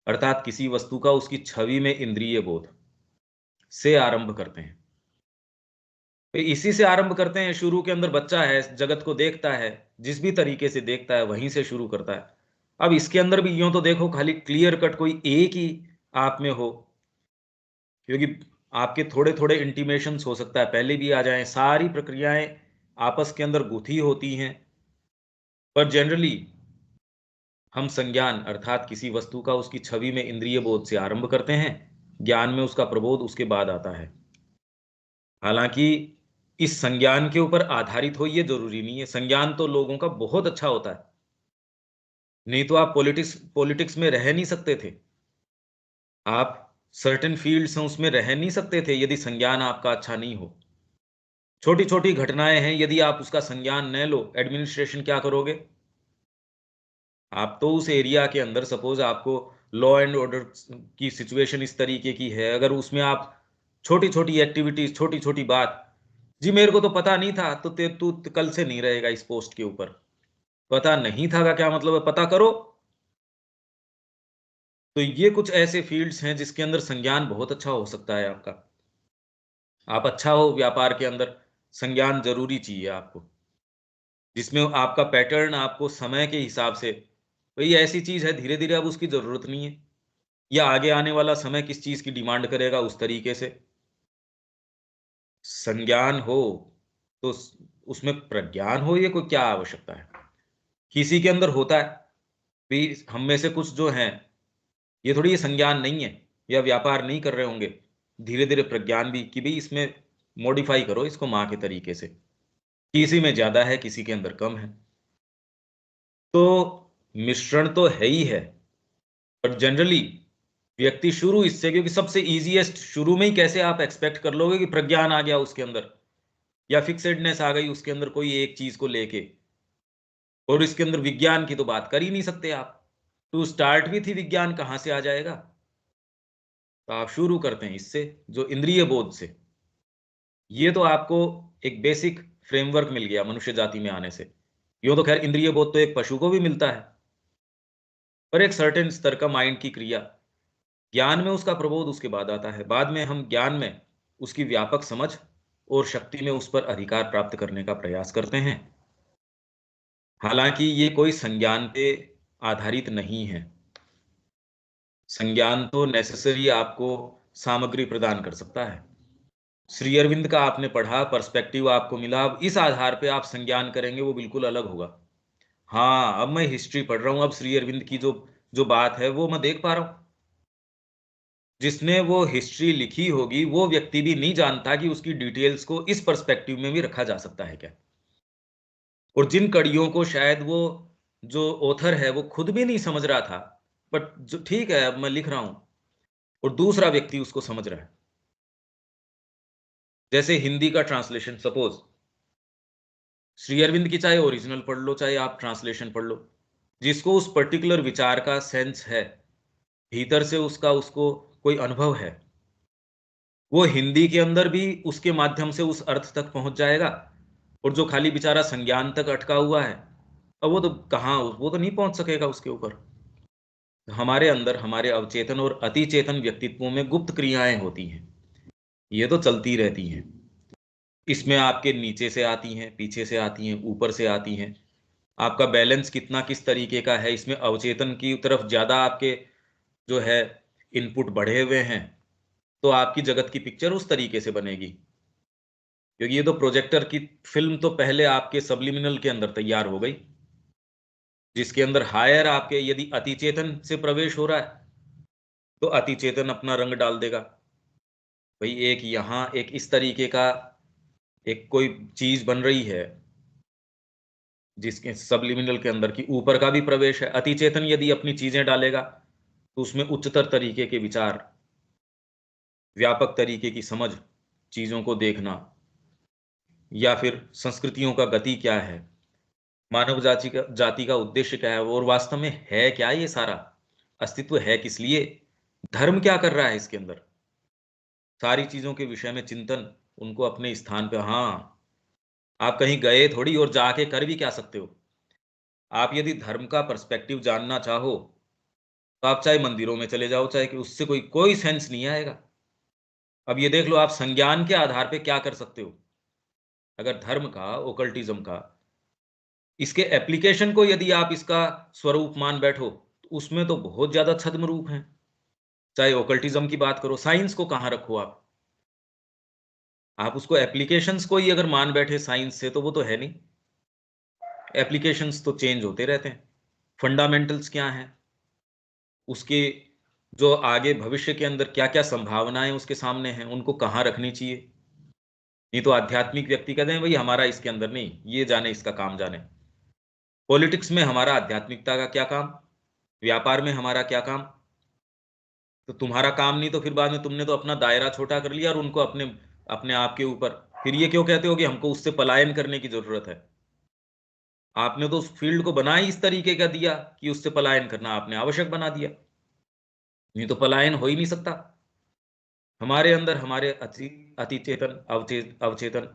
अर्थात किसी वस्तु का उसकी छवि में इंद्रिय बोध से आरंभ करते हैं। तो इसी से आरंभ करते हैं। शुरू के अंदर बच्चा है, जगत को देखता है, जिस भी तरीके से देखता है वहीं से शुरू करता है। अब इसके अंदर भी यूं तो देखो, खाली क्लियर कट कोई एक ही आप में हो, क्योंकि आपके थोड़े थोड़े इंटीमेशंस हो सकता है पहले भी आ जाएं, सारी प्रक्रियाएं आपस के अंदर गुथी होती हैं, पर जनरली हम संज्ञान अर्थात किसी वस्तु का उसकी छवि में इंद्रिय बोध से आरंभ करते हैं, ज्ञान में उसका प्रबोध उसके बाद आता है। हालांकि इस संज्ञान के ऊपर आधारित हो ये जरूरी नहीं है, संज्ञान तो लोगों का बहुत अच्छा होता है, नहीं तो आप पॉलिटिक्स पॉलिटिक्स में रह नहीं सकते थे, आप सर्टेन फील्ड्स हैं उसमें रह नहीं सकते थे यदि संज्ञान आपका अच्छा नहीं हो। छोटी छोटी घटनाएं हैं, यदि आप उसका संज्ञान न लो, एडमिनिस्ट्रेशन क्या करोगे? आप तो उस एरिया के अंदर, सपोज आपको लॉ एंड ऑर्डर की सिचुएशन इस तरीके की है, अगर उसमें आप छोटी छोटी एक्टिविटीज, छोटी छोटी बात, जी मेरे को तो पता नहीं था, तो तू कल से नहीं रहेगा इस पोस्ट के ऊपर। पता नहीं था का क्या मतलब है? पता करो। तो ये कुछ ऐसे फील्ड्स हैं जिसके अंदर संज्ञान बहुत अच्छा हो सकता है आपका। आप अच्छा हो व्यापार के अंदर, संज्ञान जरूरी चाहिए आपको, जिसमें आपका पैटर्न आपको समय के हिसाब से, भाई ऐसी चीज है धीरे धीरे अब उसकी जरूरत नहीं है, या आगे आने वाला समय किस चीज की डिमांड करेगा उस तरीके से संज्ञान हो, तो उसमें प्रज्ञान हो, ये कोई क्या आवश्यकता है? किसी के अंदर होता है भी, हम में से कुछ जो हैं, ये थोड़ी ये संज्ञान नहीं है या व्यापार नहीं कर रहे होंगे, धीरे धीरे प्रज्ञान भी, कि भाई इसमें मॉडिफाई करो इसको माँ के तरीके से, किसी में ज्यादा है किसी के अंदर कम है, तो मिश्रण तो है ही है। पर जनरली व्यक्ति शुरू इससे, क्योंकि सबसे इजीएस्ट, शुरू में ही कैसे आप एक्सपेक्ट कर लोगे कि प्रज्ञान आ गया उसके अंदर, या फिक्सेडनेस आ गई उसके अंदर कोई एक चीज को लेके, और इसके अंदर विज्ञान की तो बात कर ही नहीं सकते आप। टू स्टार्ट भी थी विज्ञान कहां से आ जाएगा? तो आप शुरू करते हैं इससे, जो इंद्रिय बोध से। ये तो आपको एक बेसिक फ्रेमवर्क मिल गया मनुष्य जाति में आने से। यूं तो खैर इंद्रिय बोध तो एक पशु को भी मिलता है, पर एक सर्टेन स्तर का माइंड की क्रिया, ज्ञान में उसका प्रबोध उसके बाद आता है। बाद में हम ज्ञान में उसकी व्यापक समझ और शक्ति में उस पर अधिकार प्राप्त करने का प्रयास करते हैं। हालांकि ये कोई संज्ञान पे आधारित नहीं है। संज्ञान तो नेसेसरी आपको सामग्री प्रदान कर सकता है। श्री अरविंद का आपने पढ़ा, पर्सपेक्टिव आपको मिला, अब इस आधार पे आप संज्ञान करेंगे वो बिल्कुल अलग होगा। हाँ, अब मैं हिस्ट्री पढ़ रहा हूँ, अब श्री अरविंद की जो जो बात है वो मैं देख पा रहा हूँ। जिसने वो हिस्ट्री लिखी होगी वो व्यक्ति भी नहीं जानता कि उसकी डिटेल्स को इस पर्सपेक्टिव में भी रखा जा सकता है क्या, और जिन कड़ियों को शायद वो जो ऑथर है वो खुद भी नहीं समझ रहा था, बट जो ठीक है अब मैं लिख रहा हूं और दूसरा व्यक्ति उसको समझ रहा है। जैसे हिंदी का ट्रांसलेशन, सपोज श्री अरविंद की चाहे ओरिजिनल पढ़ लो चाहे आप ट्रांसलेशन पढ़ लो, जिसको उस पर्टिकुलर विचार का सेंस है, भीतर से उसका उसको कोई अनुभव है, वो हिंदी के अंदर भी उसके माध्यम से उस अर्थ तक पहुंच जाएगा। और जो खाली बेचारा संज्ञान तक अटका हुआ है, अब वो तो कहाँ, वो तो नहीं पहुंच सकेगा उसके ऊपर। हमारे अंदर हमारे अवचेतन और अतिचेतन व्यक्तित्वों में गुप्त क्रियाएं होती हैं, ये तो चलती रहती हैं। इसमें आपके नीचे से आती हैं, पीछे से आती हैं, ऊपर से आती हैं। आपका बैलेंस कितना किस तरीके का है, इसमें अवचेतन की तरफ ज्यादा आपके जो है इनपुट बढ़े हुए हैं, तो आपकी जगत की पिक्चर उस तरीके से बनेगी। क्योंकि ये तो प्रोजेक्टर की फिल्म तो पहले आपके सबलिमिनल के अंदर तैयार हो गई, जिसके अंदर हायर आपके यदि अतिचेतन से प्रवेश हो रहा है तो अतिचेतन अपना रंग डाल देगा। भाई एक यहाँ एक इस तरीके का एक कोई चीज बन रही है जिसके सबलिमिनल के अंदर की ऊपर का भी प्रवेश है। अतिचेतन यदि अपनी चीजें डालेगा तो उसमें उच्चतर तरीके के विचार, व्यापक तरीके की समझ, चीजों को देखना, या फिर संस्कृतियों का गति क्या है, मानव जाति का उद्देश्य क्या है, और वास्तव में है क्या ये सारा, अस्तित्व है किस लिए, धर्म क्या कर रहा है इसके अंदर, सारी चीजों के विषय में चिंतन, उनको अपने स्थान पे। हाँ, आप कहीं गए थोड़ी और जाके कर भी क्या सकते हो। आप यदि धर्म का पर्सपेक्टिव जानना चाहो तो आप चाहे मंदिरों में चले जाओ, चाहे कि उससे कोई कोई सेंस नहीं आएगा। अब ये देख लो आप संज्ञान के आधार पे क्या कर सकते हो। अगर धर्म का, ओकल्टिज्म का, इसके एप्लीकेशन को यदि आप इसका स्वरूप मान बैठो तो उसमें तो बहुत ज्यादा छद्म रूप है। चाहे ओकल्टिज्म की बात करो, साइंस को कहाँ रखो आप उसको एप्लीकेशंस को ही अगर मान बैठे साइंस से, तो वो तो है नहीं। एप्लीकेशंस तो चेंज होते रहते हैं। फंडामेंटल्स क्या हैं उसके, जो आगे भविष्य के अंदर क्या क्या संभावनाएं उसके सामने हैं, उनको कहाँ रखनी चाहिए। नहीं तो आध्यात्मिक व्यक्ति कहते हैं भाई हमारा इसके अंदर नहीं, ये जाने इसका काम जाने। पॉलिटिक्स में हमारा आध्यात्मिकता का क्या काम, व्यापार में हमारा क्या काम। तो तुम्हारा काम नहीं तो फिर बाद में तुमने तो अपना दायरा छोटा कर लिया और उनको अपने अपने आप के ऊपर, फिर ये क्यों कहते हो कि हमको उससे पलायन करने की जरूरत है। आपने तो उस फील्ड को बना ही इस तरीके का दिया कि उससे पलायन करना आपने आवश्यक बना दिया, नहीं तो पलायन हो ही नहीं सकता। हमारे अंदर हमारे अतिचेतन, अवचेतन,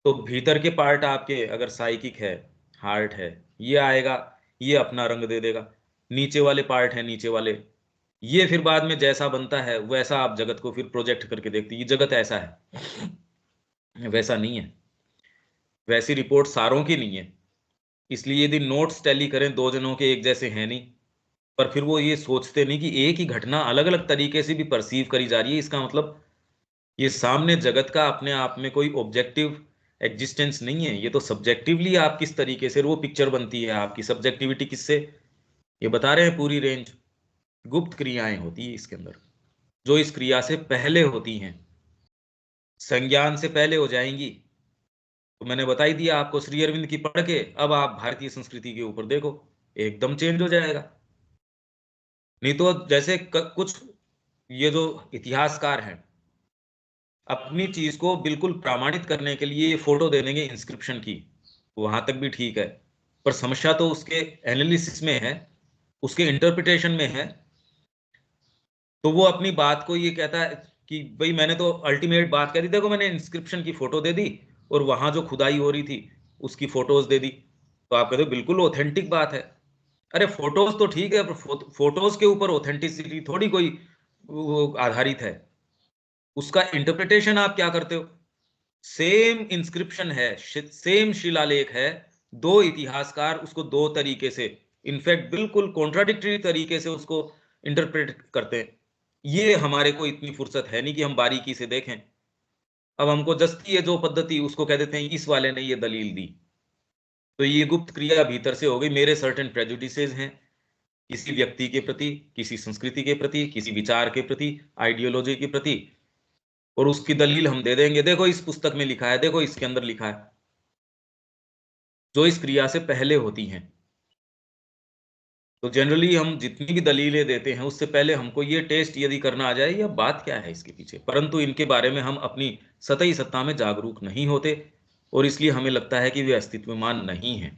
तो भीतर के पार्ट आपके अगर साइकिक है, हार्ट है, ये आएगा, ये अपना रंग दे देगा। नीचे वाले पार्ट है, नीचे वाले, ये फिर बाद में जैसा बनता है वैसा आप जगत को फिर प्रोजेक्ट करके देखते हैं। ये जगत ऐसा है, वैसा नहीं है, वैसी रिपोर्ट सारों की नहीं है। इसलिए यदि नोट्स टैली करें दो जनों के एक जैसे हैं नहीं, पर फिर वो ये सोचते नहीं कि एक ही घटना अलग अलग तरीके से भी परसीव करी जा रही है, इसका मतलब ये सामने जगत का अपने आप में कोई ऑब्जेक्टिव एग्जिस्टेंस नहीं है, ये तो सब्जेक्टिवली आप किस तरीके से वो पिक्चर बनती है, आपकी सब्जेक्टिविटी किससे, ये बता रहे हैं पूरी रेंज। गुप्त क्रियाएं होती है इसके अंदर, जो इस क्रिया से पहले होती हैं, संज्ञान से पहले हो जाएंगी। तो मैंने बता ही दिया आपको, श्री अरविंद की पढ़ के अब आप भारतीय संस्कृति के ऊपर देखो, एकदम चेंज हो जाएगा। नहीं तो जैसे कुछ ये जो इतिहासकार हैं, अपनी चीज को बिल्कुल प्रमाणित करने के लिए ये फोटो दे देंगे इंस्क्रिप्शन की, वहां तक भी ठीक है, पर समस्या तो उसके एनालिसिस में है, उसके इंटरप्रिटेशन में है। तो वो अपनी बात को ये कहता है कि भाई मैंने तो अल्टीमेट बात कह दी, देखो मैंने इंस्क्रिप्शन की फोटो दे दी और वहां जो खुदाई हो रही थी उसकी फोटोज दे दी, तो आप कहते हो बिल्कुल ऑथेंटिक बात है। अरे फोटोज तो ठीक है, पर फोटोज के ऊपर ऑथेंटिसिटी थोड़ी कोई वो आधारित है, उसका इंटरप्रिटेशन आप क्या करते हो। सेम इंस्क्रिप्शन है, सेम शिलालेख है, दो इतिहासकार उसको दो तरीके से, इनफैक्ट बिल्कुल कॉन्ट्राडिक्टरी तरीके से उसको इंटरप्रेट करते हैं। ये हमारे को इतनी फुर्सत है नहीं कि हम बारीकी से देखें। अब हमको जस्ती है जो पद्धति, उसको कह देते हैं इस वाले ने ये दलील दी, तो ये गुप्त क्रिया भीतर से हो गई। मेरे सर्टेन प्रेजुडिसेस हैं किसी व्यक्ति के प्रति, किसी संस्कृति के प्रति, किसी विचार के प्रति, आइडियोलॉजी के प्रति, और उसकी दलील हम दे देंगे, देखो इस पुस्तक में लिखा है, देखो इसके अंदर लिखा है, जो इस क्रिया से पहले होती हैं। तो जनरली हम जितनी भी दलीलें देते हैं उससे पहले हमको ये टेस्ट यदि करना आ जाए या बात क्या है इसके पीछे, परंतु इनके बारे में हम अपनी सतही सत्ता में जागरूक नहीं होते और इसलिए हमें लगता है कि वे अस्तित्वमान नहीं है।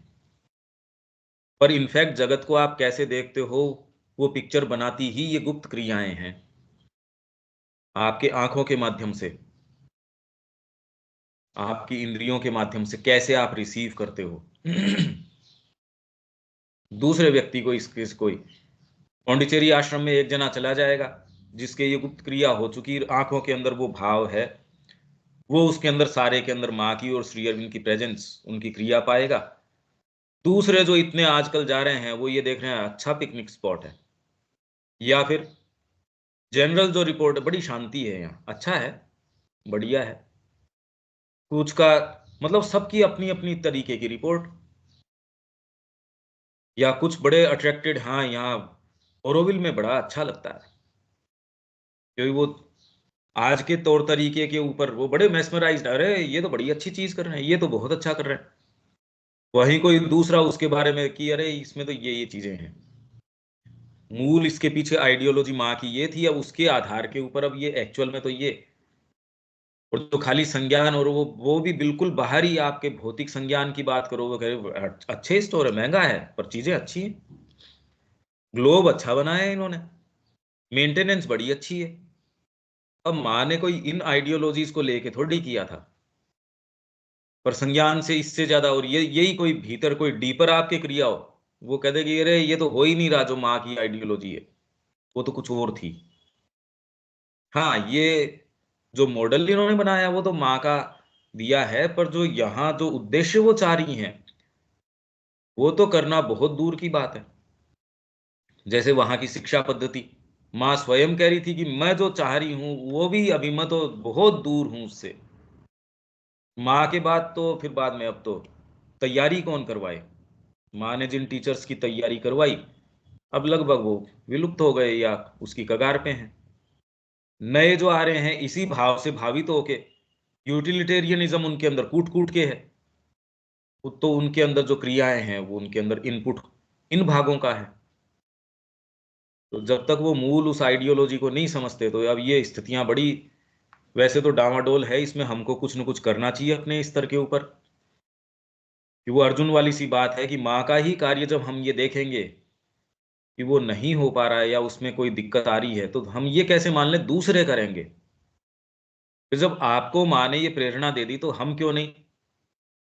पर इनफैक्ट जगत को आप कैसे देखते हो वो पिक्चर बनाती ही ये गुप्त क्रियाएं हैं, आपके आंखों के माध्यम से, आपकी इंद्रियों के माध्यम से कैसे आप रिसीव करते हो दूसरे व्यक्ति को। इस कोई पौंडीचेरी आश्रम में एक जना चला जाएगा जिसके ये गुप्त क्रिया हो चुकी, आंखों के अंदर वो भाव है, वो उसके अंदर सारे के अंदर माँ की और श्री अरविंद की प्रेजेंस, उनकी क्रिया पाएगा। दूसरे जो इतने आजकल जा रहे हैं वो ये देख रहे हैं अच्छा पिकनिक स्पॉट है, या फिर जनरल जो रिपोर्ट है बड़ी शांति है यहाँ, अच्छा है, बढ़िया है, कुछ का मतलब सबकी अपनी अपनी तरीके की रिपोर्ट। या कुछ बड़े अट्रैक्टेड, हाँ यहाँ ओरोविल में बड़ा अच्छा लगता है, क्योंकि वो आज के तौर तरीके के ऊपर वो बड़े मेस्मराइज्ड, अरे ये तो बड़ी अच्छी चीज कर रहे हैं, ये तो बहुत अच्छा कर रहे हैं। वहीं कोई दूसरा उसके बारे में कि अरे इसमें तो ये चीजें हैं, मूल इसके पीछे आइडियोलॉजी माँ की ये थी, अब उसके आधार के ऊपर अब ये एक्चुअल में तो ये, और तो खाली संज्ञान, और वो भी बिल्कुल बाहरी आपके भौतिक संज्ञान की बात करो, वो कहे अच्छे स्टोर है, महंगा है पर चीजें अच्छी हैं, ग्लोब अच्छा बनाया है इन्होंने, मेंटेनेंस बड़ी अच्छी है। अब माँ ने कोई इन आइडियोलॉजीज को लेके थोड़ी किया था, पर संज्ञान से इससे ज्यादा, और ये यही कोई भीतर कोई डीपर आपके क्रिया हो, वो कह देगी अरे ये तो हो ही नहीं रहा जो माँ की आइडियोलॉजी है, वो तो कुछ और थी। हाँ, ये जो मॉडल इन्होंने बनाया वो तो माँ का दिया है, पर जो यहाँ जो उद्देश्य वो चाह रही हैं वो तो करना बहुत दूर की बात है। जैसे वहां की शिक्षा पद्धति, माँ स्वयं कह रही थी कि मैं जो चाह रही हूँ वो भी अभी मैं तो बहुत दूर हूं उससे। माँ के बाद तो फिर बाद में अब तो तैयारी कौन करवाए, माँ ने जिन टीचर्स की तैयारी करवाई अब लगभग वो विलुप्त हो गए या उसकी कगार पे हैं। नए जो आ रहे हैं इसी भाव से भावित होके, यूटिलिटेरियनिज्म उनके अंदर कूट कूट के है, तो उनके अंदर जो क्रियाएं हैं वो उनके अंदर इनपुट इन भागों का है। तो जब तक वो मूल उस आइडियोलॉजी को नहीं समझते तो अब ये स्थितियां बड़ी, वैसे तो डामाडोल है, इसमें हमको कुछ न कुछ करना चाहिए अपने स्तर के ऊपर, कि वो अर्जुन वाली सी बात है कि माँ का ही कार्य जब हम ये देखेंगे कि वो नहीं हो पा रहा है या उसमें कोई दिक्कत आ रही है, तो हम ये कैसे मान लें दूसरे करेंगे। फिर जब आपको माँ ने ये प्रेरणा दे दी तो हम क्यों नहीं,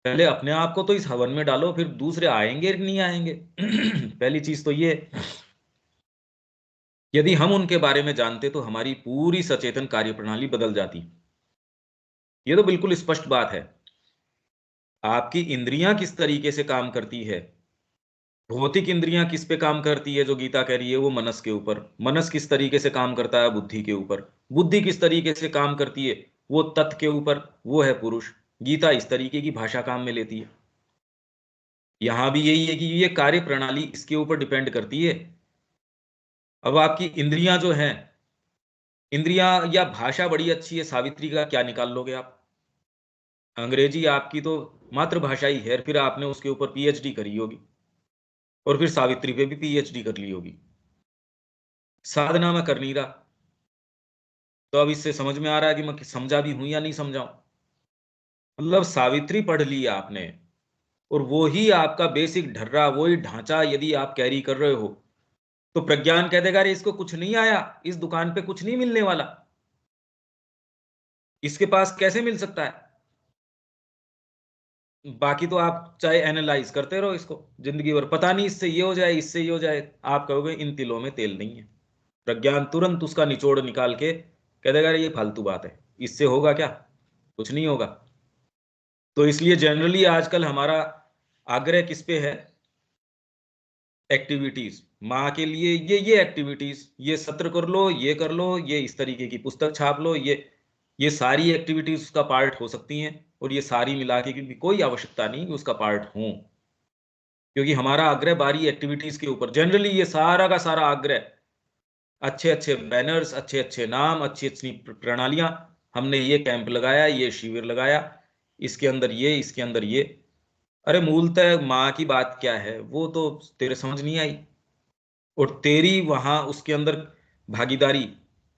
पहले अपने आप को तो इस हवन में डालो, फिर दूसरे आएंगे कि नहीं आएंगे पहली चीज तो ये, यदि हम उनके बारे में जानते तो हमारी पूरी सचेतन कार्यप्रणाली बदल जाती। ये तो बिल्कुल स्पष्ट बात है। आपकी इंद्रियां किस तरीके से काम करती है, भौतिक इंद्रियां किस पे काम करती है जो गीता कह रही है वो मनस के ऊपर, मनस किस तरीके से काम करता है बुद्धि के ऊपर, बुद्धि किस तरीके से काम करती है वो तत्व के ऊपर, वो है पुरुष। गीता इस तरीके की भाषा काम में लेती है। यहां भी यही है कि ये कार्य प्रणाली इसके ऊपर डिपेंड करती है। अब आपकी इंद्रियां जो हैं, इंद्रियां या भाषा बड़ी अच्छी है, सावित्री का क्या निकाल लोगे आप, अंग्रेजी आपकी तो मातृभाषा ही है, फिर आपने उसके ऊपर पीएचडी करी होगी और फिर सावित्री पे भी पीएचडी कर ली होगी, साधना में कर नहीं रहा। तो अब इससे समझ में आ रहा है कि मैं समझा भी हूं या नहीं समझाऊं। मतलब सावित्री पढ़ ली आपने और वो ही आपका बेसिक ढर्रा, वही ढांचा यदि आप कैरी कर रहे हो, तो प्रज्ञान कह देगा अरे इसको कुछ नहीं आया, इस दुकान पे कुछ नहीं मिलने वाला, इसके पास कैसे मिल सकता है। बाकी तो आप चाहे एनालाइज करते रहो इसको जिंदगी भर, पता नहीं इससे ये हो जाए इससे ये हो जाए, आप कहोगे इन तिलों में तेल नहीं है। प्रज्ञान तुरंत उसका निचोड़ निकाल के कह देगा अरे ये फालतू बात है, इससे होगा क्या, कुछ नहीं होगा। तो इसलिए जनरली आजकल हमारा आग्रह किस पे है, एक्टिविटीज, माँ के लिए ये एक्टिविटीज, ये सत्र कर लो, ये कर लो, ये इस तरीके की पुस्तक छाप लो, ये सारी एक्टिविटीज उसका पार्ट हो सकती हैं, और ये सारी मिला के की कोई आवश्यकता नहीं कि उसका पार्ट हो, क्योंकि हमारा आग्रह बारी एक्टिविटीज के ऊपर, जनरली ये सारा का सारा आग्रह, अच्छे अच्छे बैनर्स, अच्छे अच्छे नाम, अच्छी अच्छी प्रणालियां, हमने ये कैंप लगाया, ये शिविर लगाया, इसके अंदर ये, इसके अंदर ये। अरे मूलतः माँ की बात क्या है वो तो तेरे समझ नहीं आई। और तेरी वहां उसके अंदर भागीदारी,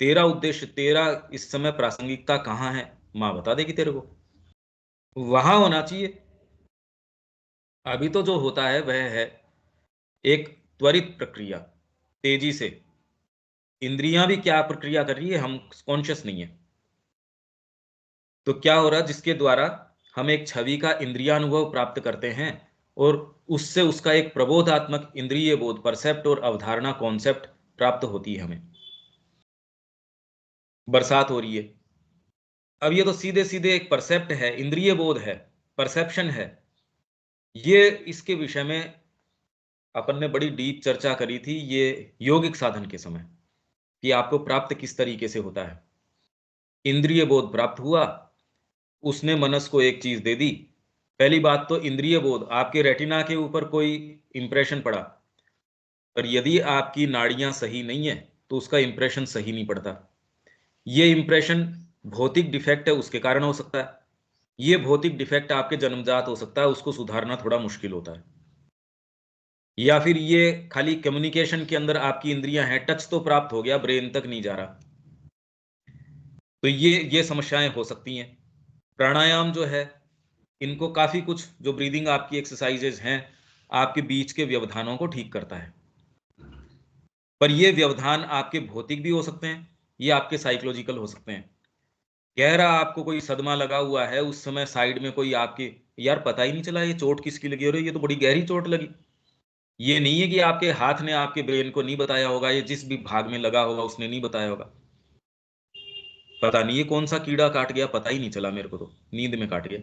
तेरा उद्देश्य, तेरा इस समय प्रासंगिकता कहाँ है, माँ बता देगी तेरे को, वहां होना चाहिए। अभी तो जो होता है वह है एक त्वरित प्रक्रिया, तेजी से। इंद्रियां भी क्या प्रक्रिया कर रही है, हम कॉन्शियस नहीं है। तो क्या हो रहा है, जिसके द्वारा हम एक छवि का इंद्रियानुभव प्राप्त करते हैं और उससे उसका एक प्रबोधात्मक इंद्रिय बोध, परसेप्ट और अवधारणा, कॉन्सेप्ट प्राप्त होती है हमें। बरसात हो रही है, अब ये तो सीधे सीधे एक परसेप्ट है, इंद्रिय बोध है, परसेप्शन है। ये इसके विषय में अपन ने बड़ी डीप चर्चा करी थी ये योगिक साधन के समय, कि आपको प्राप्त किस तरीके से होता है। इंद्रिय बोध प्राप्त हुआ, उसने मनस को एक चीज दे दी। पहली बात तो इंद्रिय बोध, आपके रेटिना के ऊपर कोई इंप्रेशन पड़ा, पर यदि आपकी नाड़ियां सही नहीं है तो उसका इंप्रेशन सही नहीं पड़ता। ये इंप्रेशन भौतिक डिफेक्ट है, उसके कारण हो सकता है। ये भौतिक डिफेक्ट आपके जन्मजात हो सकता है, उसको सुधारना थोड़ा मुश्किल होता है। या फिर ये खाली कम्युनिकेशन के अंदर आपकी इंद्रियां हैं, टच तो प्राप्त हो गया, ब्रेन तक नहीं जा रहा। तो ये समस्याएं हो सकती हैं। प्राणायाम जो है, इनको काफी कुछ जो ब्रीदिंग आपकी एक्सरसाइजेज हैं, आपके बीच के व्यवधानों को ठीक करता है। पर ये व्यवधान आपके भौतिक भी हो सकते हैं, ये आपके साइकोलॉजिकल हो सकते हैं। गहरा आपको कोई सदमा लगा हुआ है, उस समय साइड में कोई आपके, यार पता ही नहीं चला ये चोट किसकी लगी, और ये तो बड़ी गहरी चोट लगी। ये नहीं है कि आपके हाथ ने आपके ब्रेन को नहीं बताया होगा, ये जिस भी भाग में लगा होगा उसने नहीं बताया होगा। पता नहीं ये कौन सा कीड़ा काट गया, पता ही नहीं चला मेरे को, तो नींद में काट गया।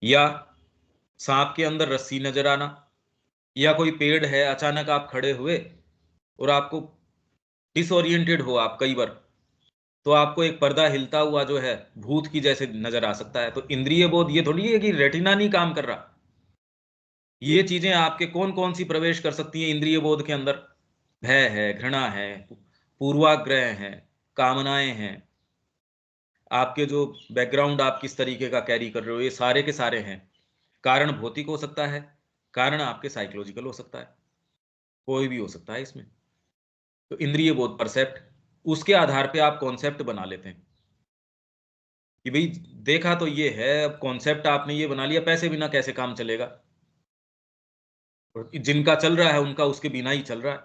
या सांप के अंदर रस्सी नजर आना, या कोई पेड़ है, अचानक आप खड़े हुए और आपको डिसोरिएंटेड हो आप कई बार, तो आपको एक पर्दा हिलता हुआ जो है भूत की जैसे नजर आ सकता है। तो इंद्रिय बोध ये थोड़ी है कि रेटिना नहीं काम कर रहा। ये चीजें आपके कौन कौन सी प्रवेश कर सकती हैं इंद्रिय बोध के अंदर? भय है, घृणा है, पूर्वाग्रह है, कामनाएं हैं, आपके जो बैकग्राउंड आप किस तरीके का कैरी कर रहे हो, ये सारे के सारे हैं। कारण भौतिक हो सकता है, कारण आपके साइकोलॉजिकल हो सकता है, कोई भी हो सकता है इसमें। तो इंद्रिय बोध, परसेप्ट, उसके आधार पे आप कॉन्सेप्ट बना लेते हैं कि भाई देखा तो ये है, अब कॉन्सेप्ट आपने ये बना लिया, पैसे बिना कैसे काम चलेगा। और जिनका चल रहा है उनका उसके बिना ही चल रहा है।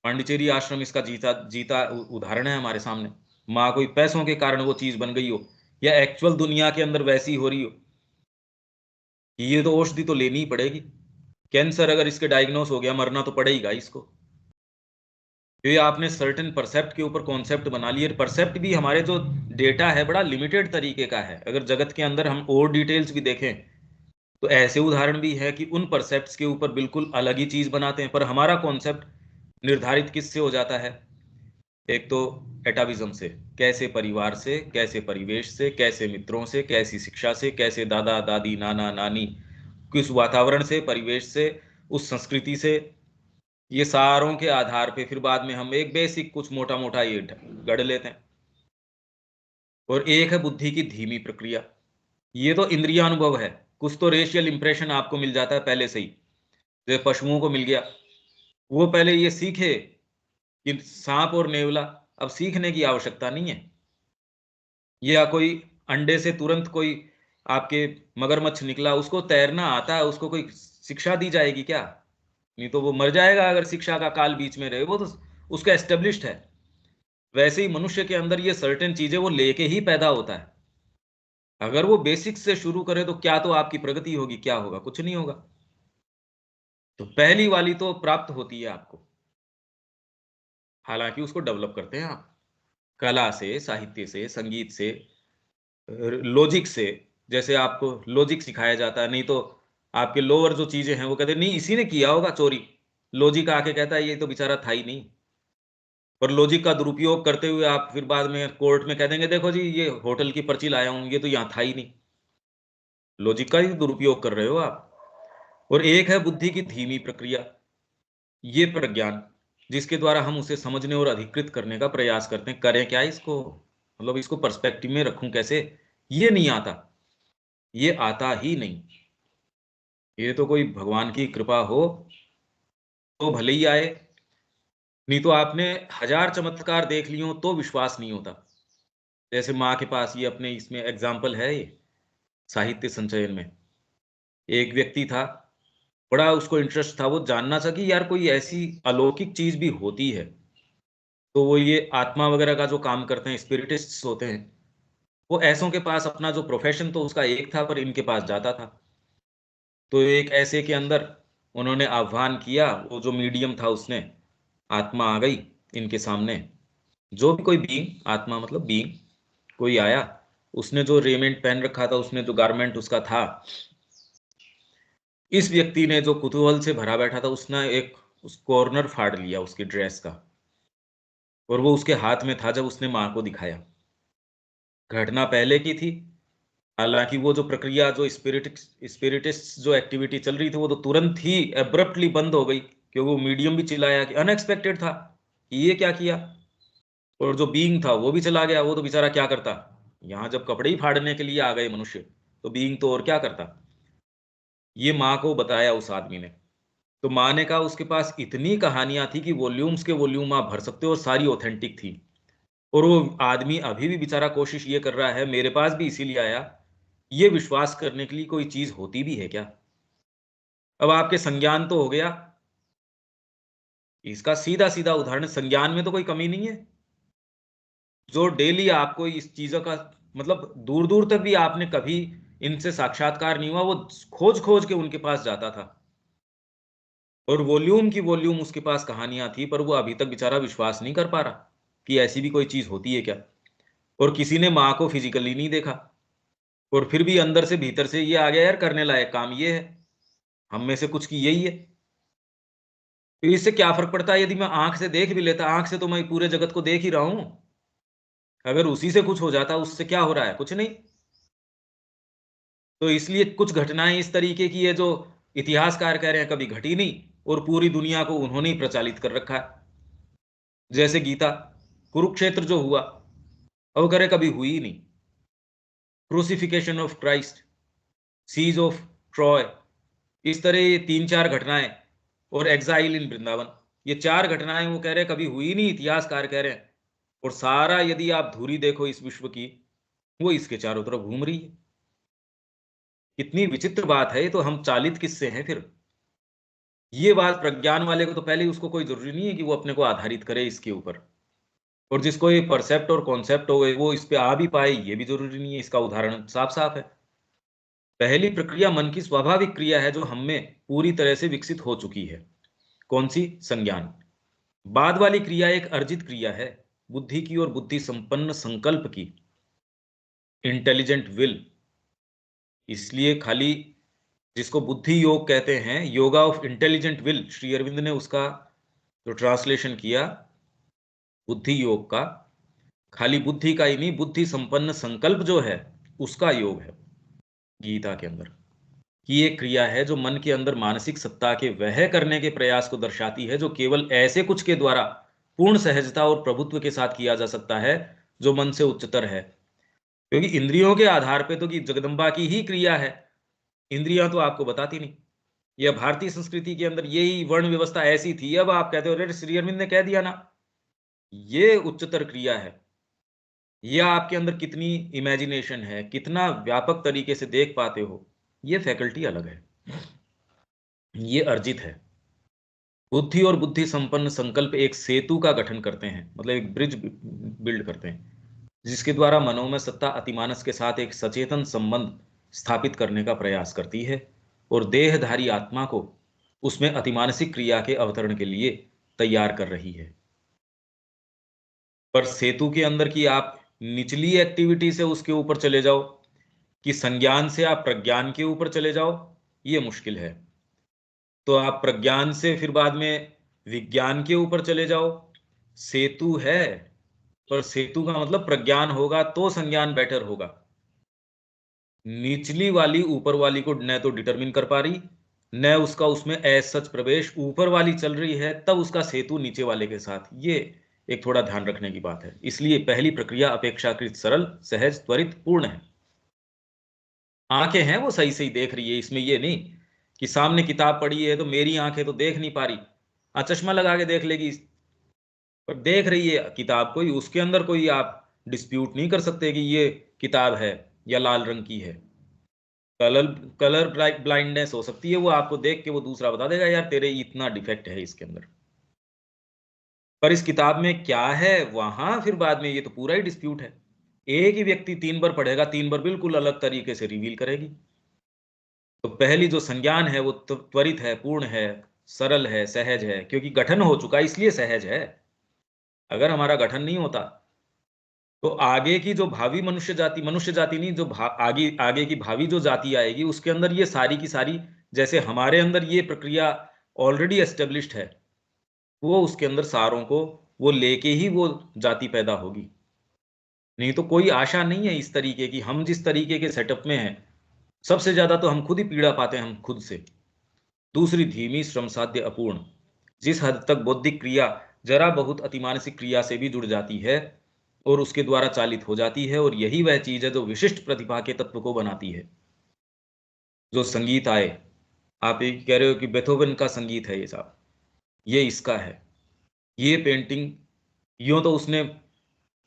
पांडिचेरी आश्रम इसका जीता जीता उदाहरण है हमारे सामने। माँ कोई पैसों के कारण वो चीज बन गई हो, या एक्चुअल दुनिया के अंदर वैसी हो रही हो कि ये तो औषधि तो लेनी ही पड़ेगी। कैंसर अगर इसके डायग्नोस हो गया, मरना तो पड़ेगा इसको। तो ये आपने सर्टेन परसेप्ट के ऊपर कॉन्सेप्ट बना लिए। परसेप्ट भी हमारे जो डेटा है बड़ा लिमिटेड तरीके का है। अगर जगत के अंदर हम और डिटेल्स भी देखें तो ऐसे उदाहरण भी है कि उन परसेप्ट्स के ऊपर बिल्कुल अलग ही चीज बनाते हैं, पर हमारा कॉन्सेप्ट निर्धारित किससे हो जाता है? एक तो एटाविज्म से, कैसे परिवार से, कैसे परिवेश से, कैसे मित्रों से, कैसी शिक्षा से, कैसे दादा दादी नाना नानी, किस वातावरण से, परिवेश से, उस संस्कृति से, ये सारों के आधार पे फिर बाद में हम एक बेसिक कुछ मोटा मोटा ये गढ़ लेते हैं। और एक है बुद्धि की धीमी प्रक्रिया, ये तो इंद्रियानुभव है। कुछ तो रेशियल इंप्रेशन आपको मिल जाता है पहले से ही, जैसे पशुओं को मिल गया, वो पहले ये सीखे कि सांप और नेवला, अब सीखने की आवश्यकता नहीं है। या कोई अंडे से तुरंत कोई आपके मगरमच्छ निकला, उसको तैरना आता है, उसको कोई शिक्षा दी जाएगी क्या? नहीं तो वो मर जाएगा अगर शिक्षा का काल बीच में रहे, वो तो उसका एस्टेब्लिश्ड है। वैसे ही मनुष्य के अंदर ये सर्टेन चीजें वो लेके ही पैदा होता है। अगर वो बेसिक से शुरू करे तो क्या तो आपकी प्रगति होगी, क्या होगा? कुछ नहीं होगा। तो पहली वाली तो प्राप्त होती है आपको, हालांकि उसको डेवलप करते हैं आप कला से, साहित्य से, संगीत से, लॉजिक से। जैसे आपको लॉजिक सिखाया जाता है, नहीं तो आपके लोअर जो चीजें हैं वो कहते हैं नहीं इसी ने किया होगा चोरी। लॉजिक आके कहता है ये तो बेचारा था ही नहीं। पर लॉजिक का दुरुपयोग करते हुए आप फिर बाद में कोर्ट में कह देंगे देखो जी ये होटल की पर्ची लाया हूं, ये तो यहाँ था ही नहीं। लॉजिक का ही दुरुपयोग कर रहे हो आप। और एक है बुद्धि की धीमी प्रक्रिया, ये प्रज्ञान, जिसके द्वारा हम उसे समझने और अधिकृत करने का प्रयास करते हैं। करें क्या इसको, मतलब इसको पर्सपेक्टिव में रखूं कैसे? ये नहीं आता, ये आता ही नहीं। ये तो कोई भगवान की कृपा हो तो भले ही आए, नहीं तो आपने 1000 चमत्कार देख लिए हो तो विश्वास नहीं होता। जैसे माँ के पास, ये अपने इसमें एग्जाम्पल है, ये साहित्य संचयन में एक व्यक्ति था, बड़ा उसको इंटरेस्ट था, वो जानना था कि यार कोई ऐसी अलौकिक चीज भी होती है। तो वो ये आत्मा वगैरह का जो काम करते हैं, स्पिरिटिस्ट्स होते हैं, वो ऐसों के पास, अपना जो प्रोफेशन तो उसका एक था, पर इनके पास जाता था। तो एक ऐसे के अंदर उन्होंने आह्वान किया, वो जो मीडियम था उसने, आत्मा आ गई इनके सामने, जो भी कोई बीइंग, आत्मा मतलब बीइंग, कोई आया, उसने जो रेमेंट पहन रखा था, उसने जो गारमेंट उसका था, इस व्यक्ति ने जो कुतूहल से भरा बैठा था, उसने एक उस कॉर्नर फाड़ लिया उसकी ड्रेस का, और वो उसके हाथ में था जब उसने मां को दिखाया। घटना पहले की थी, हालांकि वो जो प्रक्रिया, जो स्पिरिटिस्ट जो एक्टिविटी चल रही थी, वो तो तुरंत ही एब्रप्टली बंद हो गई, क्योंकि वो मीडियम भी चिल्लाया कि अनएक्सपेक्टेड था कि ये क्या किया। और जो बीइंग था वो भी चला गया, वो तो बेचारा क्या करता, यहाँ जब कपड़े ही फाड़ने के लिए आ गए मनुष्य, तो बीइंग तो और क्या करता। ये माँ को बताया उस आदमी ने, तो माँ ने कहा उसके पास इतनी कहानियां थी कि वॉल्यूम्स के वॉल्यूम आप भर सकते हो, और सारी ऑथेंटिक थी। और वो आदमी अभी भी बेचारा कोशिश ये कर रहा है, मेरे पास भी इसीलिए आया, ये विश्वास करने के लिए कोई चीज होती भी है क्या। अब आपके संज्ञान तो हो गया, इसका सीधा सीधा उदाहरण, संज्ञान में तो कोई कमी नहीं है। जो डेली आपको इस चीजों का, मतलब दूर दूर तक भी आपने कभी इनसे साक्षात्कार नहीं हुआ, वो खोज खोज के उनके पास जाता था, और वॉल्यूम की वॉल्यूम उसके पास कहानियां थी, पर वो अभी तक बेचारा विश्वास नहीं कर पा रहा कि ऐसी भी कोई चीज होती है क्या। और किसी ने माँ को फिजिकली नहीं देखा, और फिर भी अंदर से भीतर से ये आ गया, यार करने लायक काम ये है, हम में से कुछ की यही है। तो इससे क्या फर्क पड़ता है यदि मैं आंख से देख भी लेता, आंख से तो मैं पूरे जगत को देख ही रहा हूं, अगर उसी से कुछ हो जाता, उससे क्या हो रहा है, कुछ नहीं। तो इसलिए कुछ घटनाएं इस तरीके की है जो इतिहासकार कह रहे हैं कभी घटी नहीं, और पूरी दुनिया को उन्होंने ही प्रचालित कर रखा है। जैसे गीता, कुरुक्षेत्र जो हुआ, अब करे कभी हुई ही नहीं। Crucifixion of Christ, siege of Troy, इस तरह ये 3-4 घटनाएं, और एग्जाइल इन वृंदावन, ये 4 घटनाएं वो कह रहे कभी हुई नहीं, इतिहासकार कह रहे हैं। और सारा यदि आप धुरी देखो इस विश्व की, वो इसके चारों तरफ घूम रही है। कितनी विचित्र बात है, ये तो हम चालित किससे हैं फिर। ये बात प्रज्ञान वाले को तो पहले ही, उसको कोई जरूरी नहीं है कि वो अपने को आधारित करे इसके ऊपर, और जिसको ये परसेप्ट और कॉन्सेप्ट हो गए वो इस पे आ भी पाए, ये भी जरूरी नहीं है। इसका उदाहरण साफ साफ है। पहली प्रक्रिया मन की स्वाभाविक क्रिया है, जो हम में पूरी तरह से विकसित हो चुकी है। कौन सी? संज्ञान। बाद वाली क्रिया एक अर्जित क्रिया है, बुद्धि की और बुद्धि संपन्न संकल्प की, इंटेलिजेंट विल। इसलिए खाली जिसको बुद्धि योग कहते हैं, yoga of intelligent will, Shri Aurobindo ने उसका जो ट्रांसलेशन किया बुद्धि योग का, खाली बुद्धि का ही नहीं, बुद्धि संपन्न संकल्प जो है उसका योग है गीता के अंदर, कि एक क्रिया है जो मन के अंदर मानसिक सत्ता के वह करने के प्रयास को दर्शाती है, जो केवल ऐसे कुछ के द्वारा पूर्ण सहजता और प्रभुत्व के साथ किया जा सकता है जो मन से उच्चतर है। क्योंकि इंद्रियों के आधार पे तो कि जगदम्बा की ही क्रिया है, इंद्रियां तो आपको बताती नहीं। यह भारतीय संस्कृति के अंदर यही वर्ण व्यवस्था ऐसी थी। अब आप कहते हो अरे श्री अरविंद ने कह दिया ना, ये उच्चतर क्रिया है। यह आपके अंदर कितनी इमेजिनेशन है, कितना व्यापक तरीके से देख पाते हो, ये फैकल्टी अलग है, ये अर्जित है। बुद्धि और बुद्धि संपन्न संकल्प एक सेतु का गठन करते हैं, मतलब एक ब्रिज बिल्ड करते हैं, जिसके द्वारा मनोमय सत्ता अतिमानस के साथ एक सचेतन संबंध स्थापित करने का प्रयास करती है, और देहधारी आत्मा को उसमें अतिमानसिक क्रिया के अवतरण के लिए तैयार कर रही है। पर सेतु के अंदर की आप निचली एक्टिविटी से उसके ऊपर चले जाओ, कि संज्ञान से आप प्रज्ञान के ऊपर चले जाओ, ये मुश्किल है। तो आप प्रज्ञान से फिर बाद में विज्ञान के ऊपर चले जाओ, सेतु है, पर सेतु का मतलब प्रज्ञान होगा तो संज्ञान बेटर होगा। निचली वाली ऊपर वाली को न तो डिटरमिन कर पा रही, न उसका उसमें एज सच प्रवेश, ऊपर वाली चल रही है तब उसका सेतु नीचे वाले के साथ, ये एक थोड़ा ध्यान रखने की बात है। इसलिए पहली प्रक्रिया अपेक्षाकृत सरल, सहज, त्वरित, पूर्ण है। आंखें हैं वो सही सही देख रही है, इसमें ये नहीं कि सामने किताब पड़ी है तो मेरी आंखें तो देख नहीं पा रही, चश्मा लगा के देख लेगी, पर देख रही है किताब कोई, उसके अंदर कोई आप डिस्प्यूट नहीं कर सकते कि ये किताब है या लाल रंग की है। कलर कलर ब्लाइंडनेस हो सकती है, वो आपको देख के वो दूसरा बता देगा यार तेरे इतना डिफेक्ट है इसके अंदर, पर इस किताब में क्या है वहां फिर बाद में ये तो पूरा ही डिस्प्यूट है। एक ही व्यक्ति 3 बार पढ़ेगा, 3 बार बिल्कुल अलग तरीके से रिवील करेगी। तो पहली जो संज्ञान है वो त्वरित है, पूर्ण है, सरल है, सहज है, क्योंकि गठन हो चुका है इसलिए सहज है। अगर हमारा गठन नहीं होता तो आगे की जो भावी मनुष्य जाति नहीं, जो आगे आगे की भावी जो जाति आएगी उसके अंदर ये सारी की सारी, जैसे हमारे अंदर ये प्रक्रिया ऑलरेडी एस्टेब्लिश्ड है, वो उसके अंदर सारों को वो लेके ही वो जाति पैदा होगी। नहीं तो कोई आशा नहीं है इस तरीके की। हम जिस तरीके के सेटअप में हैं, सबसे ज्यादा तो हम खुद ही पीड़ा पाते हैं, हम खुद से। दूसरी धीमी, श्रम साध्य, अपूर्ण। जिस हद तक बौद्धिक क्रिया जरा बहुत अतिमानसिक क्रिया से भी जुड़ जाती है और उसके द्वारा चालित हो जाती है, और यही वह चीज है जो विशिष्ट प्रतिभा के तत्व को बनाती है। जो संगीत आए, आप ये कह रहे हो कि बेथोवन का संगीत है ये साहब, ये इसका है। ये पेंटिंग यूं तो उसने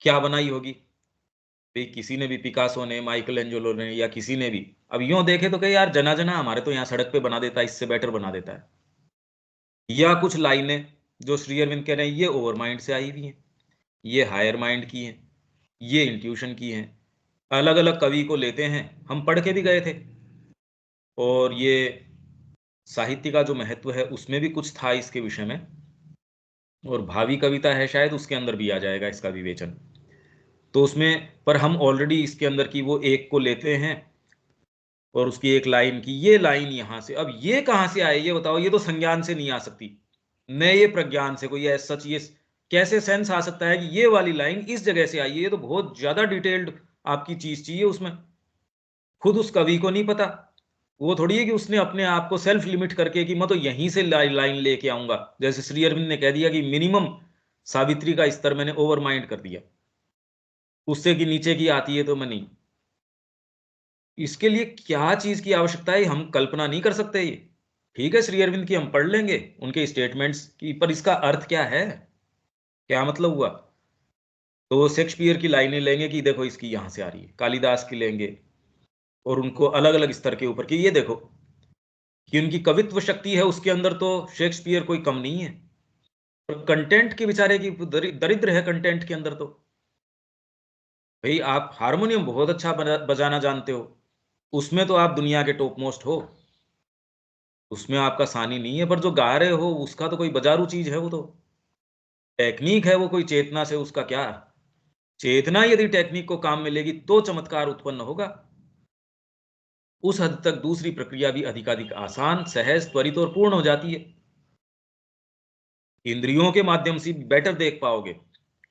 क्या बनाई होगी भाई, किसी ने भी, पिकासो ने, माइकल एंजेलो ने, या किसी ने भी, अब यूं देखे तो कहे यार जना जना हमारे तो यहाँ सड़क पे बना देता है, इससे बेटर बना देता है। या कुछ लाइनें जो श्री अरविंद कह रहे हैं ये ओवर माइंड से आई हुई हैं, ये हायर माइंड की हैं, ये इंट्यूशन की हैं। अलग अलग कवि को लेते हैं, हम पढ़ के भी गए थे, और ये साहित्य का जो महत्व है उसमें भी कुछ था इसके विषय में, और भावी कविता है शायद उसके अंदर भी आ जाएगा इसका विवेचन। तो उसमें पर हम ऑलरेडी इसके अंदर की वो एक को लेते हैं और उसकी एक लाइन की, ये लाइन यहां से, अब ये कहां से आए ये बताओ, ये तो संज्ञान से नहीं आ सकती, न ये प्रज्ञान से कोई सच ये कैसे सेंस आ सकता है कि ये वाली लाइन इस जगह से आई है। ये तो बहुत ज्यादा डिटेल्ड आपकी चीज चाहिए उसमें, खुद उस कवि को नहीं पता। वो थोड़ी है कि उसने अपने आप को सेल्फ लिमिट करके कि मैं तो यहीं से लाइन लेके आऊंगा, जैसे श्री अरविंद ने कह दिया कि मिनिमम सावित्री का स्तर मैंने ओवर माइंड कर दिया, उससे की नीचे की आती है तो मैं नहीं। इसके लिए क्या चीज की आवश्यकता है हम कल्पना नहीं कर सकते। ये ठीक है श्री अरविंद की हम पढ़ लेंगे उनके स्टेटमेंट्स की, पर इसका अर्थ क्या है, क्या मतलब हुआ। तो शेक्सपियर की लाइनें लेंगे कि देखो इसकी यहां से आ रही है, कालिदास की लेंगे और उनको अलग अलग स्तर के ऊपर कि ये देखो कि उनकी कवित्व शक्ति है उसके अंदर, तो शेक्सपियर कोई कम नहीं है। पर कंटेंट के बेचारे की दरिद्र है कंटेंट के अंदर। तो भाई आप हारमोनियम बहुत अच्छा बजाना जानते हो, उसमें तो आप दुनिया के टॉप मोस्ट हो, उसमें आपका सानी नहीं है, पर जो गा रहे हो उसका तो कोई बाजारू चीज है, वो तो टेक्निक है, वो कोई चेतना से उसका क्या। चेतना यदि टेक्निक को काम में लेगी तो चमत्कार उत्पन्न होगा। उस हद तक दूसरी प्रक्रिया भी अधिकाधिक आसान, सहज, त्वरित और पूर्ण हो जाती है। इंद्रियों के माध्यम से बेटर देख पाओगे,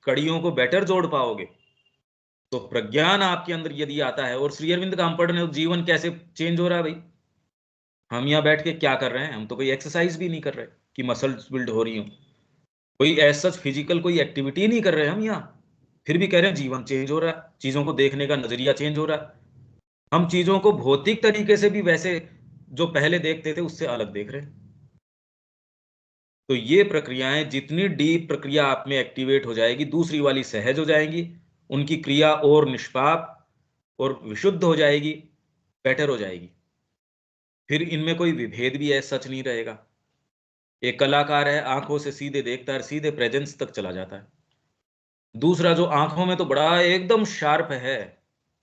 कड़ियों को बेटर जोड़ पाओगे। तो प्रज्ञान आपके अंदर यदि आता है, और श्री अरविंद का हम पढ़ रहे हो, जीवन कैसे चेंज हो रहा है भाई। हम यहाँ बैठ के क्या कर रहे हैं, हम तो कोई एक्सरसाइज भी नहीं कर रहे कि मसल्स बिल्ड हो रही हो, कोई ऐसा फिजिकल कोई एक्टिविटी नहीं कर रहे हम यहाँ, फिर भी कह रहे हैं जीवन चेंज हो रहा है, चीजों को देखने का नजरिया चेंज हो रहा है। हम चीजों को भौतिक तरीके से भी वैसे जो पहले देखते थे उससे अलग देख रहे हैं। तो ये प्रक्रियाएं जितनी डीप प्रक्रिया आप में एक्टिवेट हो जाएगी, दूसरी वाली सहज हो जाएंगी, उनकी क्रिया और निष्पाप और विशुद्ध हो जाएगी, बेटर हो जाएगी। फिर इनमें कोई विभेद भी है सच नहीं रहेगा। एक कलाकार है, आंखों से सीधे देखता है, सीधे प्रेजेंस तक चला जाता है। दूसरा जो आंखों में तो बड़ा एकदम शार्प है,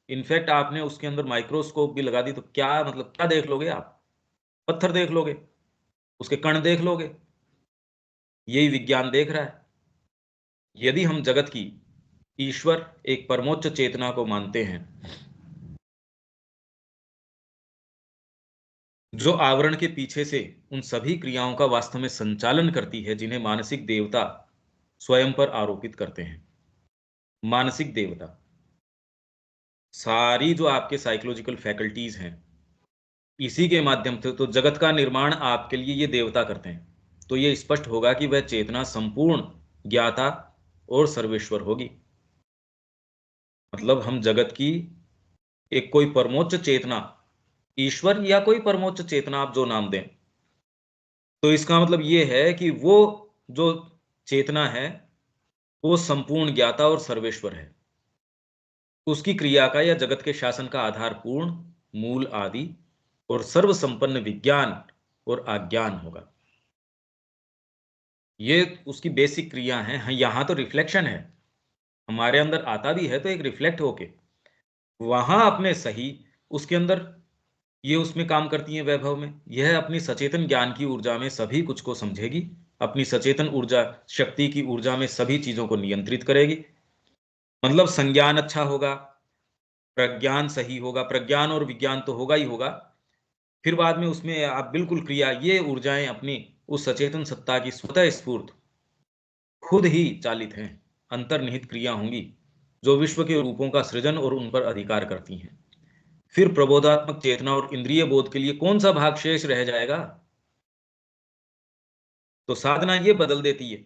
इनफैक्ट आपने उसके अंदर माइक्रोस्कोप भी लगा दी तो क्या मतलब क्या देख लोगे आप, पत्थर देख लोगे, उसके कण देख लोगे। यही विज्ञान देख रहा है। यदि हम जगत की ईश्वर एक परमोच्च चेतना को मानते हैं जो आवरण के पीछे से उन सभी क्रियाओं का वास्तव में संचालन करती है जिन्हें मानसिक देवता स्वयं पर आरोपित करते हैं। मानसिक देवता, सारी जो आपके साइकोलॉजिकल फैकल्टीज हैं, इसी के माध्यम से तो जगत का निर्माण आपके लिए ये देवता करते हैं। तो ये स्पष्ट होगा कि वह चेतना संपूर्ण ज्ञाता और सर्वेश्वर होगी। मतलब हम जगत की एक कोई परमोच्च चेतना, ईश्वर या कोई परमोच्च चेतना आप जो नाम दें, तो इसका मतलब ये है कि वो जो चेतना है वो संपूर्ण ज्ञाता और सर्वेश्वर है। उसकी क्रिया का या जगत के शासन का आधार पूर्ण, मूल, आदि और सर्वसंपन्न विज्ञान और अज्ञान होगा। ये उसकी बेसिक क्रिया है। हाँ, यहाँ तो रिफ्लेक्शन है, हमारे अंदर आता भी है तो एक रिफ्लेक्ट होके वहां अपने सही उसके अंदर ये उसमें काम करती है वैभव में। यह अपनी सचेतन ज्ञान की ऊर्जा में सभी कुछ को समझेगी, अपनी सचेतन ऊर्जा शक्ति की ऊर्जा में सभी चीजों को नियंत्रित करेगी। मतलब संज्ञान अच्छा होगा, प्रज्ञान सही होगा, प्रज्ञान और विज्ञान तो होगा ही होगा, फिर बाद में उसमें आप बिल्कुल क्रिया, ये ऊर्जाएं अपनी उस सचेतन सत्ता की स्वतः स्फूर्त खुद ही चालित हैं, अंतर्निहित क्रिया होंगी जो विश्व के रूपों का सृजन और उन पर अधिकार करती हैं। फिर प्रबोधात्मक चेतना और इंद्रिय बोध के लिए कौन सा भाग शेष रह जाएगा? तो साधना ये बदल देती है।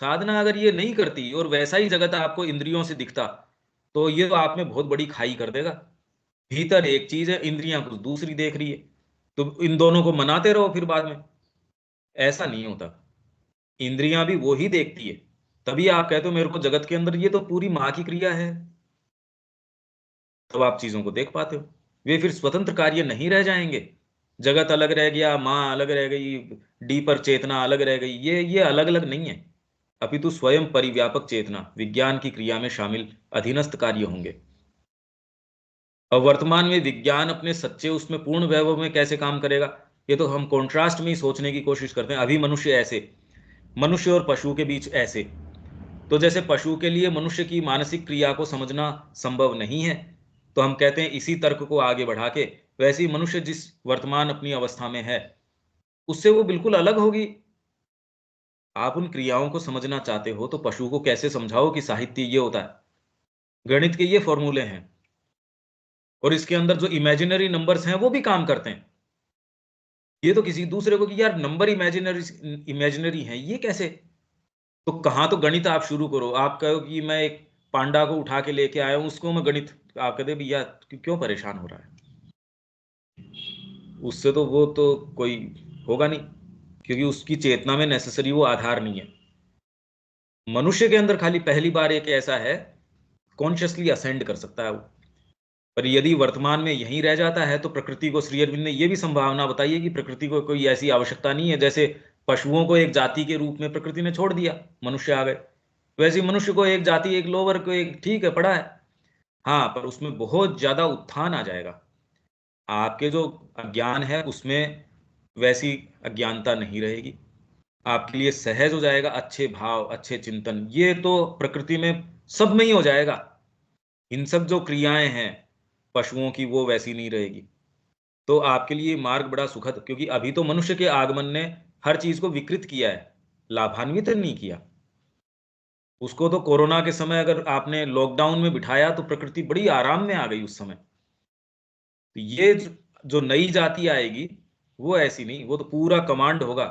साधना अगर ये नहीं करती और वैसा ही जगत आपको इंद्रियों से दिखता तो ये तो आप में बहुत बड़ी खाई कर देगा। भीतर एक चीज है, इंद्रियां कुछ दूसरी देख रही है, तो इन दोनों को मनाते रहो फिर बाद में। ऐसा नहीं होता, इंद्रियां भी वो ही देखती है। तभी आप कहते हो मेरे को जगत के अंदर ये तो पूरी मां की क्रिया है, तब आप चीजों को देख पाते हो। वे फिर स्वतंत्र कार्य नहीं रह जाएंगे। जगत अलग रह गया, मां अलग रह गई, डीपर चेतना अलग रह गई, ये अलग अलग नहीं है, अपितु स्वयं परिव्यापक चेतना विज्ञान की क्रिया में शामिल अधीनस्थ कार्य होंगे। अब वर्तमान में विज्ञान अपने सच्चे उसमें पूर्ण वैभव में कैसे काम करेगा, ये तो हम कॉन्ट्रास्ट में ही सोचने की कोशिश करते हैं। अभी मनुष्य ऐसे, मनुष्य और पशु के बीच ऐसे, तो जैसे पशु के लिए मनुष्य की मानसिक क्रिया को समझना संभव नहीं है, तो हम कहते हैं इसी तर्क को आगे बढ़ा के वैसे ही मनुष्य जिस वर्तमान अपनी अवस्था में है उससे वो बिल्कुल अलग होगी। आप उन क्रियाओं को समझना चाहते हो तो पशु को कैसे समझाओ कि साहित्य ये होता है, गणित के ये फॉर्मूले हैं, और इसके अंदर जो इमेजिनरी नंबर्स हैं वो भी काम करते हैं। ये तो किसी दूसरे को कि यार नंबर इमेजिनरी इमेजिनरी हैं, ये कैसे? तो कहाँ तो गणित आप शुरू करो, आप कहो कि मैं एक पांडा को उठा के लेके आया हूं, उसको मैं गणित, आप कहते भैया क्यों परेशान हो रहा है, उससे तो वो तो कोई होगा नहीं, क्योंकि उसकी चेतना में नेसेसरी वो आधार नहीं है। मनुष्य के अंदर खाली पहली बार एक ऐसा है, कॉन्शियसली असेंड कर सकता है वो। पर यदि वर्तमान में यहीं रह जाता है तो प्रकृति को, श्री अरविंद ने ये भी संभावना बताई है कि प्रकृति को कोई ऐसी आवश्यकता नहीं है, जैसे पशुओं को एक जाति के रूप में प्रकृति ने छोड़ दिया, मनुष्य आ गए, वैसे ही मनुष्य को एक जाति, एक लोअर को एक ठीक है पड़ा है। हाँ, पर उसमें बहुत ज्यादा उत्थान आ जाएगा। आपके जो अज्ञान है उसमें वैसी अज्ञानता नहीं रहेगी, आपके लिए सहज हो जाएगा, अच्छे भाव, अच्छे चिंतन, ये तो प्रकृति में सब में ही हो जाएगा। इन सब जो क्रियाएं हैं पशुओं की वो वैसी नहीं रहेगी। तो आपके लिए मार्ग बड़ा सुखद, क्योंकि अभी तो मनुष्य के आगमन ने हर चीज को विकृत किया है, लाभान्वित नहीं किया। उसको तो कोरोना के समय अगर आपने लॉकडाउन में बिठाया तो प्रकृति बड़ी आराम में आ गई उस समय। तो ये जो नई जाति आएगी वो ऐसी नहीं, वो तो पूरा कमांड होगा,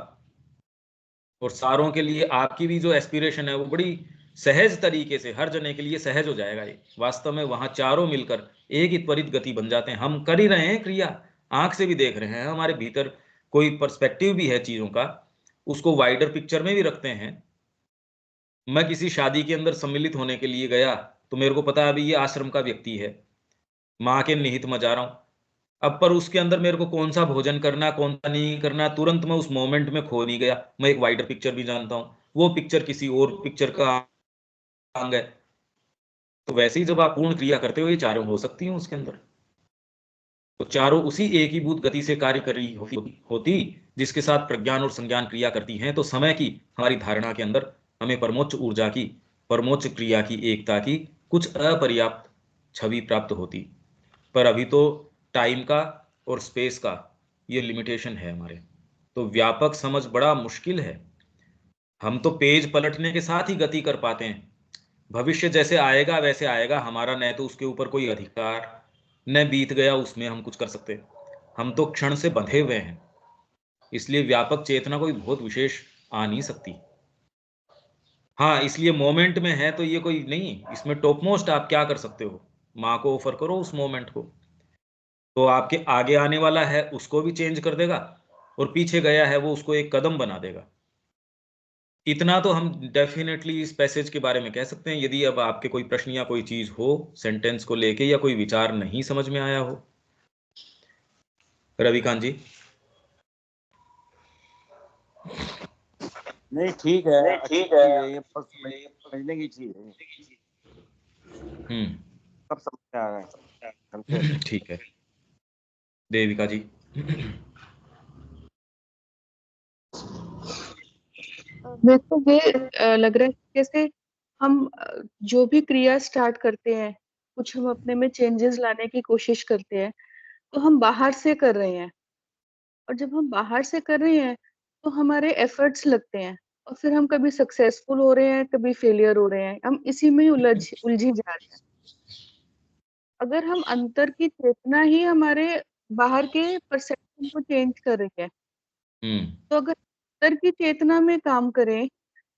और सारों के लिए आपकी भी जो एस्पिरेशन है वो बड़ी सहज तरीके से हर जने के लिए सहज हो जाएगा। ये वास्तव में वहां चारों मिलकर एक ही त्वरित गति बन जाते हैं। हम कर ही रहे हैं क्रिया, आंख से भी देख रहे हैं, हमारे भीतर कोई पर्सपेक्टिव भी है चीजों का, उसको वाइडर पिक्चर में भी रखते हैं। मैं किसी शादी के अंदर सम्मिलित होने के लिए गया तो मेरे को पता है अभी ये आश्रम का व्यक्ति है, माँ के निहित में जा रहा हूं, अब पर उसके अंदर मेरे को कौन सा भोजन करना, कौन सा नहीं करना, तुरंत मैं उस मोमेंट में खो नहीं गया। मैं एक वाइडर पिक्चर भी जानता हूँ, वो पिक्चर किसी और पिक्चर का अंग है। तो वैसे ही जब आप पूर्ण क्रिया करते हो ये चारों हो सकती हैं उसके अंदर, तो चारों उसी एक ही भूत गति से कार्य कर रही होती जिसके साथ प्रज्ञान और संज्ञान क्रिया करती हैं। तो समय की हमारी धारणा के अंदर हमें परमोच्च ऊर्जा की, परमोच्च क्रिया की, एकता की कुछ अपर्याप्त छवि प्राप्त होती। पर अभी तो टाइम का और स्पेस का ये लिमिटेशन है हमारे, तो व्यापक समझ बड़ा मुश्किल है। हम तो पेज पलटने के साथ ही गति कर पाते हैं, भविष्य जैसे आएगा वैसे आएगा, हमारा न तो उसके ऊपर कोई अधिकार, न बीत गया उसमें हम कुछ कर सकते, हम तो क्षण से बंधे हुए हैं। इसलिए व्यापक चेतना कोई बहुत विशेष आ नहीं सकती। हाँ, इसलिए मोमेंट में है तो ये कोई नहीं, इसमें टॉप मोस्ट आप क्या कर सकते हो, माँ को ऑफर करो उस मोमेंट को, तो आपके आगे आने वाला है उसको भी चेंज कर देगा, और पीछे गया है वो उसको एक कदम बना देगा। इतना तो हम डेफिनेटली इस पैसेज के बारे में कह सकते हैं। यदि अब आपके कोई प्रश्न या कोई चीज हो सेंटेंस को लेके, या कोई विचार नहीं समझ में आया हो, रविकांत जी। नहीं ठीक है, अच्छी चीज है ये, बहुत समझने की चीज है, सब समझ में आ रहा है हमसे। ठीक है देविका जी। मेरे को ये लग रहा है कि जैसे हम जो भी क्रिया स्टार्ट करते हैं, कुछ हम अपने में चेंजेस लाने की कोशिश करते हैं, तो हम बाहर से कर रहे हैं। और जब हम बाहर से कर रहे हैं तो हमारे एफर्ट्स लगते हैं, और फिर हम कभी सक्सेसफुल हो रहे हैं, कभी फेलियर हो रहे हैं, हम इसी में ही उलझी जा रहे हैं। अगर हम अंतर की चेतना ही हमारे बाहर के परसेप्शन को चेंज कर रही है, तो अगर अंतर की चेतना में काम करें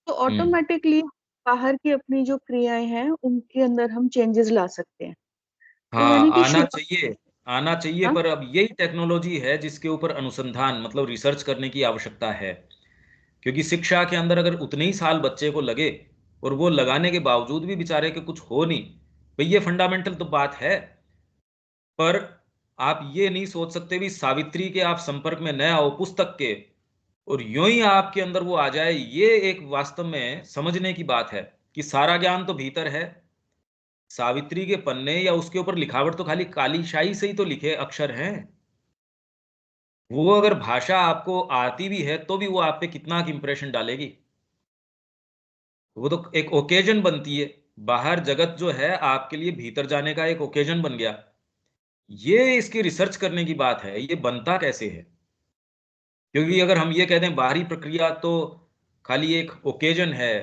तो ऑटोमेटिकली बाहर की अपनी जो क्रियाएं हैं उनके अंदर हम चेंजेस ला सकते हैं। तो हाँ, यानी कि आना शुरुआत। चाहिए, आना चाहिए, हाँ, पर अब यही टेक्नोलॉजी है जिसके ऊपर अनुसंधान मतलब रिसर्च करने की आवश्यकता है। क्योंकि शिक्षा के अंदर अगर उतने ही साल बच्चे को लगे और वो लगाने के बावजूद भी बेचारे के कुछ हो नहीं, भाई ये फंडामेंटल तो बात है। पर आप ये नहीं सोच सकते भी सावित्री के आप संपर्क में न आओ पुस्तक के, और यूं ही आपके अंदर वो आ जाए, ये एक वास्तव में समझने की बात है कि सारा ज्ञान तो भीतर है। सावित्री के पन्ने या उसके ऊपर लिखावट तो खाली काली शाही से ही तो लिखे अक्षर हैं। वो अगर भाषा आपको आती भी है तो भी वो आप पे कितना इंप्रेशन डालेगी। वो तो एक ओकेजन बनती है। बाहर जगत जो है आपके लिए भीतर जाने का एक ओकेजन बन गया। ये इसकी रिसर्च करने की बात है, ये बनता कैसे है। क्योंकि अगर हम ये कह दें बाहरी प्रक्रिया तो खाली एक ओकेजन है,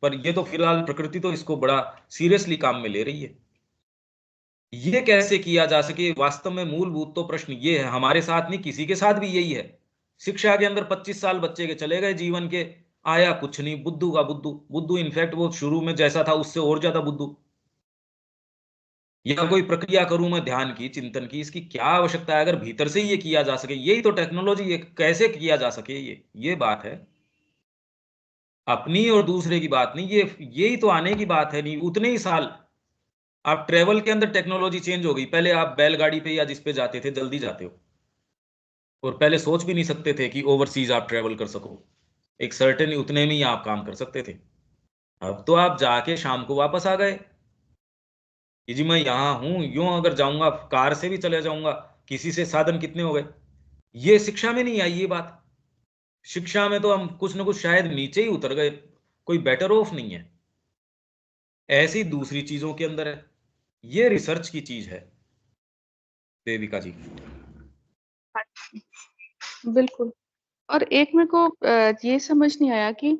पर ये तो फिलहाल प्रकृति तो इसको बड़ा सीरियसली काम में ले रही है। ये कैसे किया जा सके, वास्तव में मूलभूत तो प्रश्न ये है। हमारे साथ नहीं, किसी के साथ भी यही है। शिक्षा के अंदर 25 साल बच्चे के चले गए जीवन के, आया कुछ नहीं, बुद्धू का बुद्धू बुद्धू। इनफैक्ट वो शुरू में जैसा था उससे और ज्यादा बुद्धू। या कोई प्रक्रिया करूं मैं ध्यान की, चिंतन की, इसकी क्या आवश्यकता है अगर भीतर से ही ये किया जा सके। यही तो टेक्नोलॉजी, ये कैसे किया जा सके, ये बात है। अपनी और दूसरे की बात नहीं, ये यही तो आने की बात है। नहीं उतने ही साल आप ट्रेवल के अंदर टेक्नोलॉजी चेंज हो गई। पहले आप बैलगाड़ी पे या जिस पे जाते थे जल्दी जाते हो, और पहले सोच भी नहीं सकते थे कि ओवरसीज आप ट्रेवल कर सको। एक सर्टेन उतने में ही आप काम कर सकते थे। अब तो आप जाके शाम को वापस आ गए कि जी मैं यहाँ हूं, यूं अगर जाऊंगा कार से भी चले जाऊंगा, किसी से साधन कितने हो गए। ये शिक्षा में नहीं आई ये बात। शिक्षा में तो हम कुछ ना कुछ शायद नीचे ही उतर गए, कोई बेटर ऑफ नहीं है। ऐसी दूसरी चीजों के अंदर है। ये रिसर्च की चीज है देविका जी। बिल्कुल। और एक मेरे को ये समझ नहीं आया कि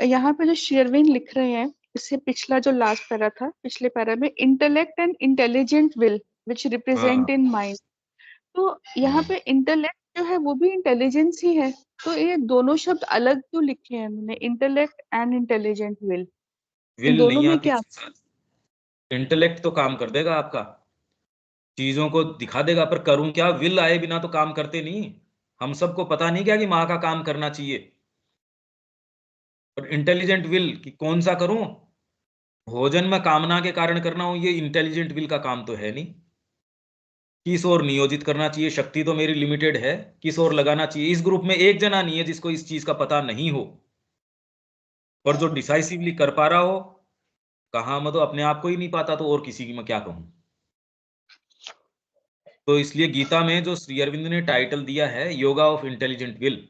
यहाँ पे जो शेरविन लिख रहे हैं, इससे पिछला जो लास्ट पैरा था, पिछले पैरा में intellect and intelligent will which represent हाँ, इन माइंड। तो यहाँ पे इंटेलेक्ट जो है वो भी इंटेलिजेंस ही है। तो ये दोनों शब्द अलग क्यों लिखे हैं उन्होंने, intellect and intelligent will? In will दोनों नहीं में आती क्या? इसके साथ। इंटेलेक्ट तो काम कर देगा आपका, चीजों को दिखा देगा, पर करूं क्या, विल आए बिना तो काम करते नहीं। हम सबको पता नहीं क्या कि माँ का काम करना चाहिए। और इंटेलिजेंट विल कि कौन सा करूं, भोजन में कामना के कारण करना हो, ये इंटेलिजेंट विल का काम तो है नहीं। किस और नियोजित करना चाहिए, शक्ति तो मेरी लिमिटेड है, किस और लगाना चाहिए। इस ग्रुप में एक जना नहीं है जिसको इस चीज का पता नहीं हो, और जो डिसाइसिवली कर पा रहा हो। कहा मैं तो अपने आप को ही नहीं पाता, तो और किसी की मैं क्या कहूं। तो इसलिए गीता में जो श्री अरविंद ने टाइटल दिया है योगा ऑफ इंटेलिजेंट विल,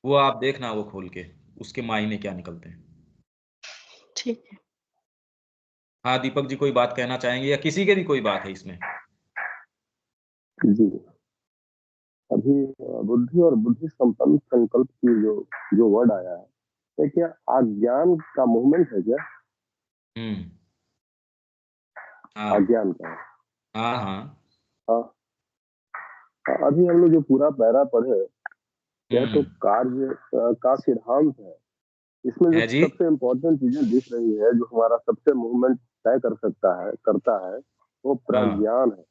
वो आप देखना वो खोल के, उसके मायने क्या निकलते हैं। ठीक है। हाँ दीपक जी, कोई बात कहना चाहेंगे या किसी के भी कोई बात है इसमें। जी, अभी बुद्धि और बुद्धि संपन्न संकल्प की जो जो वर्ड आया है, ये क्या अज्ञान का मूवमेंट है क्या? हाँ अज्ञान का है। हाँ हाँ। हाँ, अभी हम लोग जो पूरा पैरा पढ़े, यह तो हम्म। कार्य का सिद्धांत है। इसमें जो है जी। सबसे इम्पोर्टेंट चीजें दिख रही है, जो हमारा सबसे मूवमेंट तय कर सकता है, करता है, वो हाँ प्राज्ञान है।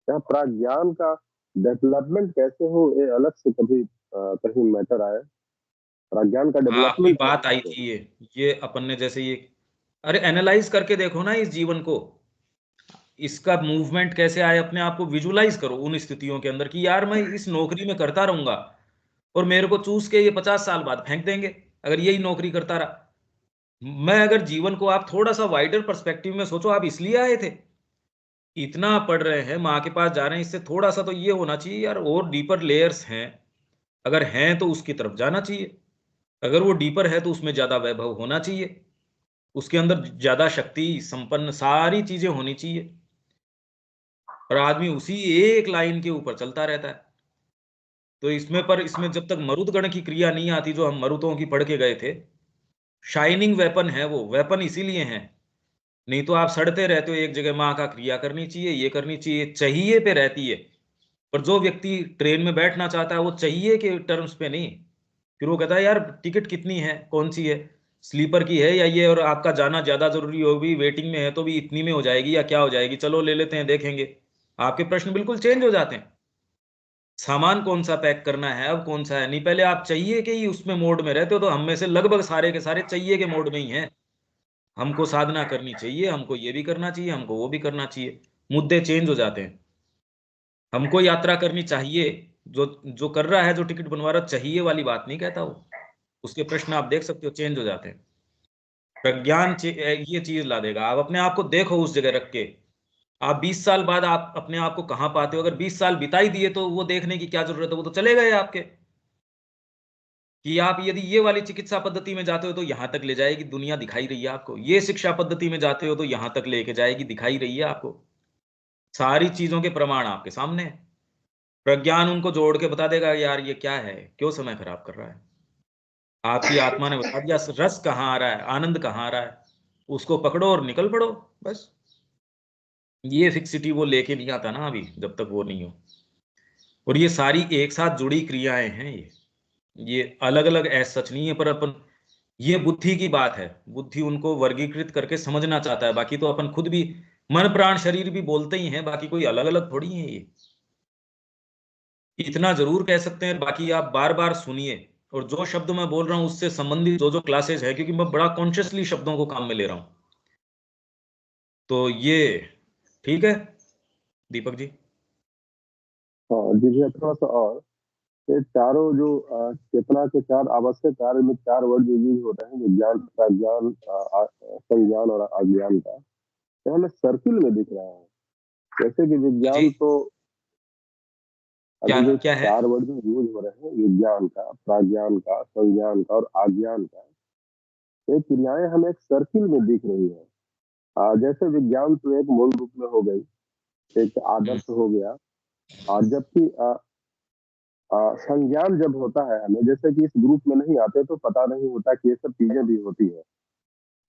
यह प्राज्ञान का डेवलपमेंट कैसे हो, ये अलग से कभी कहीं मैटर आए, प्रज्ञान का अभी डेवलपमेंट बात आई थी ये अपन ने जैसे ये, अरे एनालाइज करके देखो ना इस जीवन को, इसका मूवमेंट कैसे आए, अपने आप को विजुलाइज करो उन स्थितियों के अंदर कि यार मैं इस नौकरी में करता रहूंगा और मेरे को चूस के ये 50 साल बाद फेंक देंगे अगर यही नौकरी करता रहा। मैं अगर जीवन को आप थोड़ा सा वाइडर पर्सपेक्टिव में सोचो, आप इसलिए आए थे, इतना पढ़ रहे हैं, माँ के पास जा रहे हैं, इससे थोड़ा सा तो ये होना चाहिए यार, और डीपर लेयर्स हैं, अगर हैं तो उसकी तरफ जाना चाहिए, अगर वो डीपर है तो उसमें ज्यादा वैभव होना चाहिए, उसके अंदर ज्यादा शक्ति संपन्न सारी चीजें होनी चाहिए, और आदमी उसी एक लाइन के ऊपर चलता रहता है। तो इसमें जब तक मरुदगण की क्रिया नहीं आती, जो हम मरुतों की पढ़ के गए थे, शाइनिंग वेपन है वो, वेपन इसीलिए है, नहीं तो आप सड़ते रहते हो एक जगह, माँ का क्रिया करनी चाहिए, ये करनी चाहिए, चाहिए पे रहती है। पर जो व्यक्ति ट्रेन में बैठना चाहता है वो चाहिए के टर्म्स पे नहीं, फिर वो कहता है यार टिकट कितनी है, कौन सी है, स्लीपर की है या ये, और आपका जाना ज्यादा जरूरी होगी, वेटिंग में है तो भी इतनी में हो जाएगी या क्या हो जाएगी, चलो ले लेते हैं देखेंगे। आपके प्रश्न बिल्कुल चेंज हो जाते हैं। सामान कौन सा पैक करना है, अब कौन सा है नहीं, पहले आप चाहिए के ही उसमें मोड में रहते हो, तो हम में से लगभग सारे के सारे चाहिए के मोड में ही हैं। हमको साधना करनी चाहिए, हमको ये भी करना चाहिए, हमको वो भी करना चाहिए, मुद्दे चेंज हो जाते हैं। हमको यात्रा करनी चाहिए, जो जो कर रहा है, जो टिकट बनवा रहा है, चाहिए वाली बात नहीं कहता वो, उसके प्रश्न आप देख सकते हो चेंज हो जाते हैं। प्रज्ञान ये चीज ला देगा, आप अपने आप को देखो उस जगह रख के, आप 20 साल बाद आप अपने आप को कहां पाते हो, अगर 20 साल बिताई दिए तो वो देखने की क्या जरूरत है, वो तो चले गए आपके, कि आप यदि ये वाली चिकित्सा पद्धति में जाते हो तो यहां तक ले जाएगी दुनिया, दिखाई रही है आपको, ये शिक्षा पद्धति में जाते हो तो यहां तक लेके जाएगी, दिखाई रही है आपको, सारी चीजों के प्रमाण आपके सामने है। प्रज्ञान उनको जोड़ के बता देगा यार ये क्या है, क्यों समय खराब कर रहा है, आपकी आत्मा ने बता दिया रस कहाँ आ रहा है, आनंद कहाँ आ रहा है, उसको पकड़ो और निकल पड़ो बस। ये फिक्सिटी वो लेके नहीं आता ना अभी, जब तक वो नहीं हो। और ये सारी एक साथ जुड़ी क्रियाएं हैं, ये अलग अलग ऐसा सच नहीं है, पर अपन, ये बुद्धि की बात है, बुद्धि उनको वर्गीकृत करके समझना चाहता है, बाकी तो अपन खुद भी मन प्राण शरीर भी बोलते ही हैं, बाकी कोई अलग अलग थोड़ी है ये। इतना जरूर कह सकते हैं, बाकी आप बार बार सुनिए, और जो शब्द मैं बोल रहा हूं उससे संबंधित जो जो क्लासेस है, क्योंकि मैं बड़ा कॉन्शियसली शब्दों को काम में ले रहा हूं, तो ये ठीक है दीपक जी। हाँ जी भैया, थोड़ा सा और, ये चारों जो चेतना के चार आवश्यक कार्य में चार वर्ड जो यूज होते हैं, विज्ञान, प्रज्ञान, संज्ञान और अज्ञान का, ये हमें सर्किल में दिख रहा है। जैसे कि जी विज्ञान तो क्या अभी जो क्या है? चार वर्ड जो यूज हो रहे हैं, विज्ञान का, प्राज्ञान का, संज्ञान का और आज्ञान का, ये क्रियाएं हमें एक सर्किल में दिख रही है। जैसे विज्ञान तो एक मूल रूप में हो गई, एक आदर्श हो गया, और जबकि संज्ञान जब होता है हमें, जैसे कि इस ग्रुप में नहीं आते तो पता नहीं होता कि ये सब चीजें भी होती है।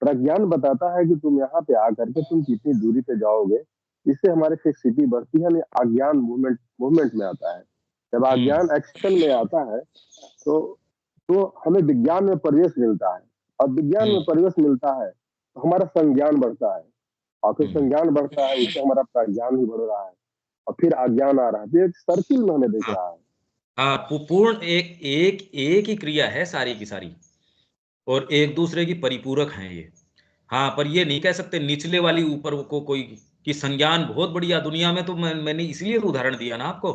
प्रज्ञान बताता है कि तुम यहाँ पे आकर के तुम कितनी दूरी पे जाओगे, इससे हमारी फिक्सिटी बढ़ती है। अज्ञान मूवमेंट मूवमेंट में आता है। जब अज्ञान एक्शन में आता है तो हमें विज्ञान में प्रवेश मिलता है, और विज्ञान में प्रवेश मिलता है तो हमारा संज्ञान बढ़ता है, और फिर संज्ञान बढ़ता है, उससे हमारा प्रज्ञान भी बढ़ रहा है, और फिर अज्ञान आ रहा है, तो एक सर्किल में हमें दिख हाँ रहा है। हाँ, पूर्ण एक एक एक ही क्रिया है सारी की सारी, और एक दूसरे की परिपूरक हैं ये। हाँ, पर ये नहीं कह सकते निचले वाली ऊपर को कोई, कि संज्ञान बहुत बढ़िया दुनिया में, तो मैंने इसलिए तो उदाहरण दिया ना आपको,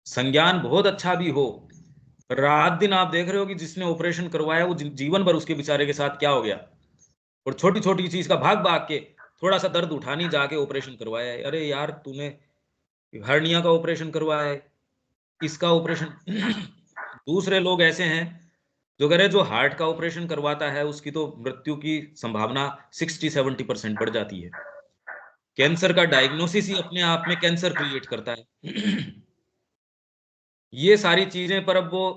संज्ञान बहुत अच्छा भी हो, रात दिन आप देख रहे हो कि जिसने ऑपरेशन करवाया वो जीवन भर उसके बेचारे के साथ क्या हो गया, और छोटी छोटी चीज का भाग भाग के थोड़ा सा दर्द उठानी जाके ऑपरेशन करवाया है, अरे यार तूने हर्निया का ऑपरेशन करवाया है, इसका ऑपरेशन दूसरे लोग ऐसे हैं जो कह रहे जो हार्ट का ऑपरेशन करवाता है उसकी तो मृत्यु की संभावना 60-70% बढ़ जाती है। कैंसर का डायग्नोसिस ही अपने आप में कैंसर क्रिएट करता है। ये सारी चीजें, पर अब वो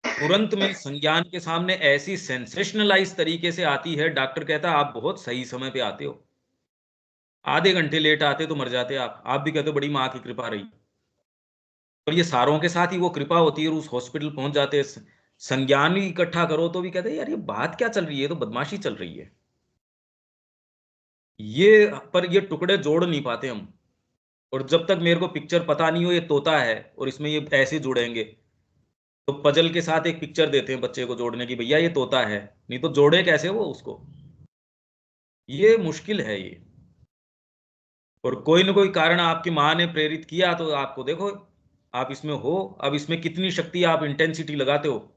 तुरंत में संज्ञान के सामने ऐसी सेंसेशनलाइज तरीके से आती है, डॉक्टर कहता है आप बहुत सही समय पे आते हो, आधे घंटे लेट आते तो मर जाते आप भी कहते हो बड़ी माँ की कृपा रही। और ये सारों के साथ ही वो कृपा होती है, और उस हॉस्पिटल पहुंच जाते हैं, संज्ञान ही इकट्ठा करो तो भी कहते हैं यार ये बात क्या चल रही है, तो बदमाशी चल रही है ये, पर ये टुकड़े जोड़ नहीं पाते हम। और जब तक मेरे को पिक्चर पता नहीं हो ये तोता है और इसमें ये ऐसे जुड़ेंगे, तो पजल के साथ एक पिक्चर देते हैं बच्चे को जोड़ने की, भैया ये तोता है, नहीं तो जोड़े कैसे वो उसको, ये मुश्किल है ये। और कोई ना कोई कारण आपकी माँ ने प्रेरित किया, तो आपको देखो आप इसमें हो, अब इसमें कितनी शक्ति आप इंटेंसिटी लगाते हो।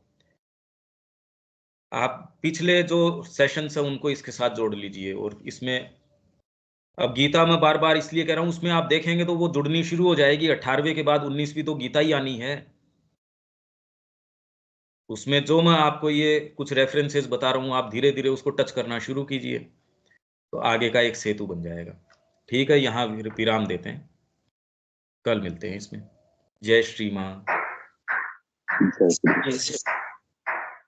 आप पिछले जो सेशंस है उनको इसके साथ जोड़ लीजिए, और इसमें अब गीता में बार बार इसलिए कह रहा हूं, उसमें आप देखेंगे तो वो जुड़नी शुरू हो जाएगी। 18वें के बाद 19वीं तो गीता ही आनी है। उसमें जो मैं आपको ये कुछ रेफरेंसेस बता रहा हूँ, आप धीरे धीरे उसको टच करना शुरू कीजिए, तो आगे का एक सेतु बन जाएगा। ठीक है, यहाँ विराम देते हैं, कल मिलते हैं इसमें। जय श्री माँ। जय श्री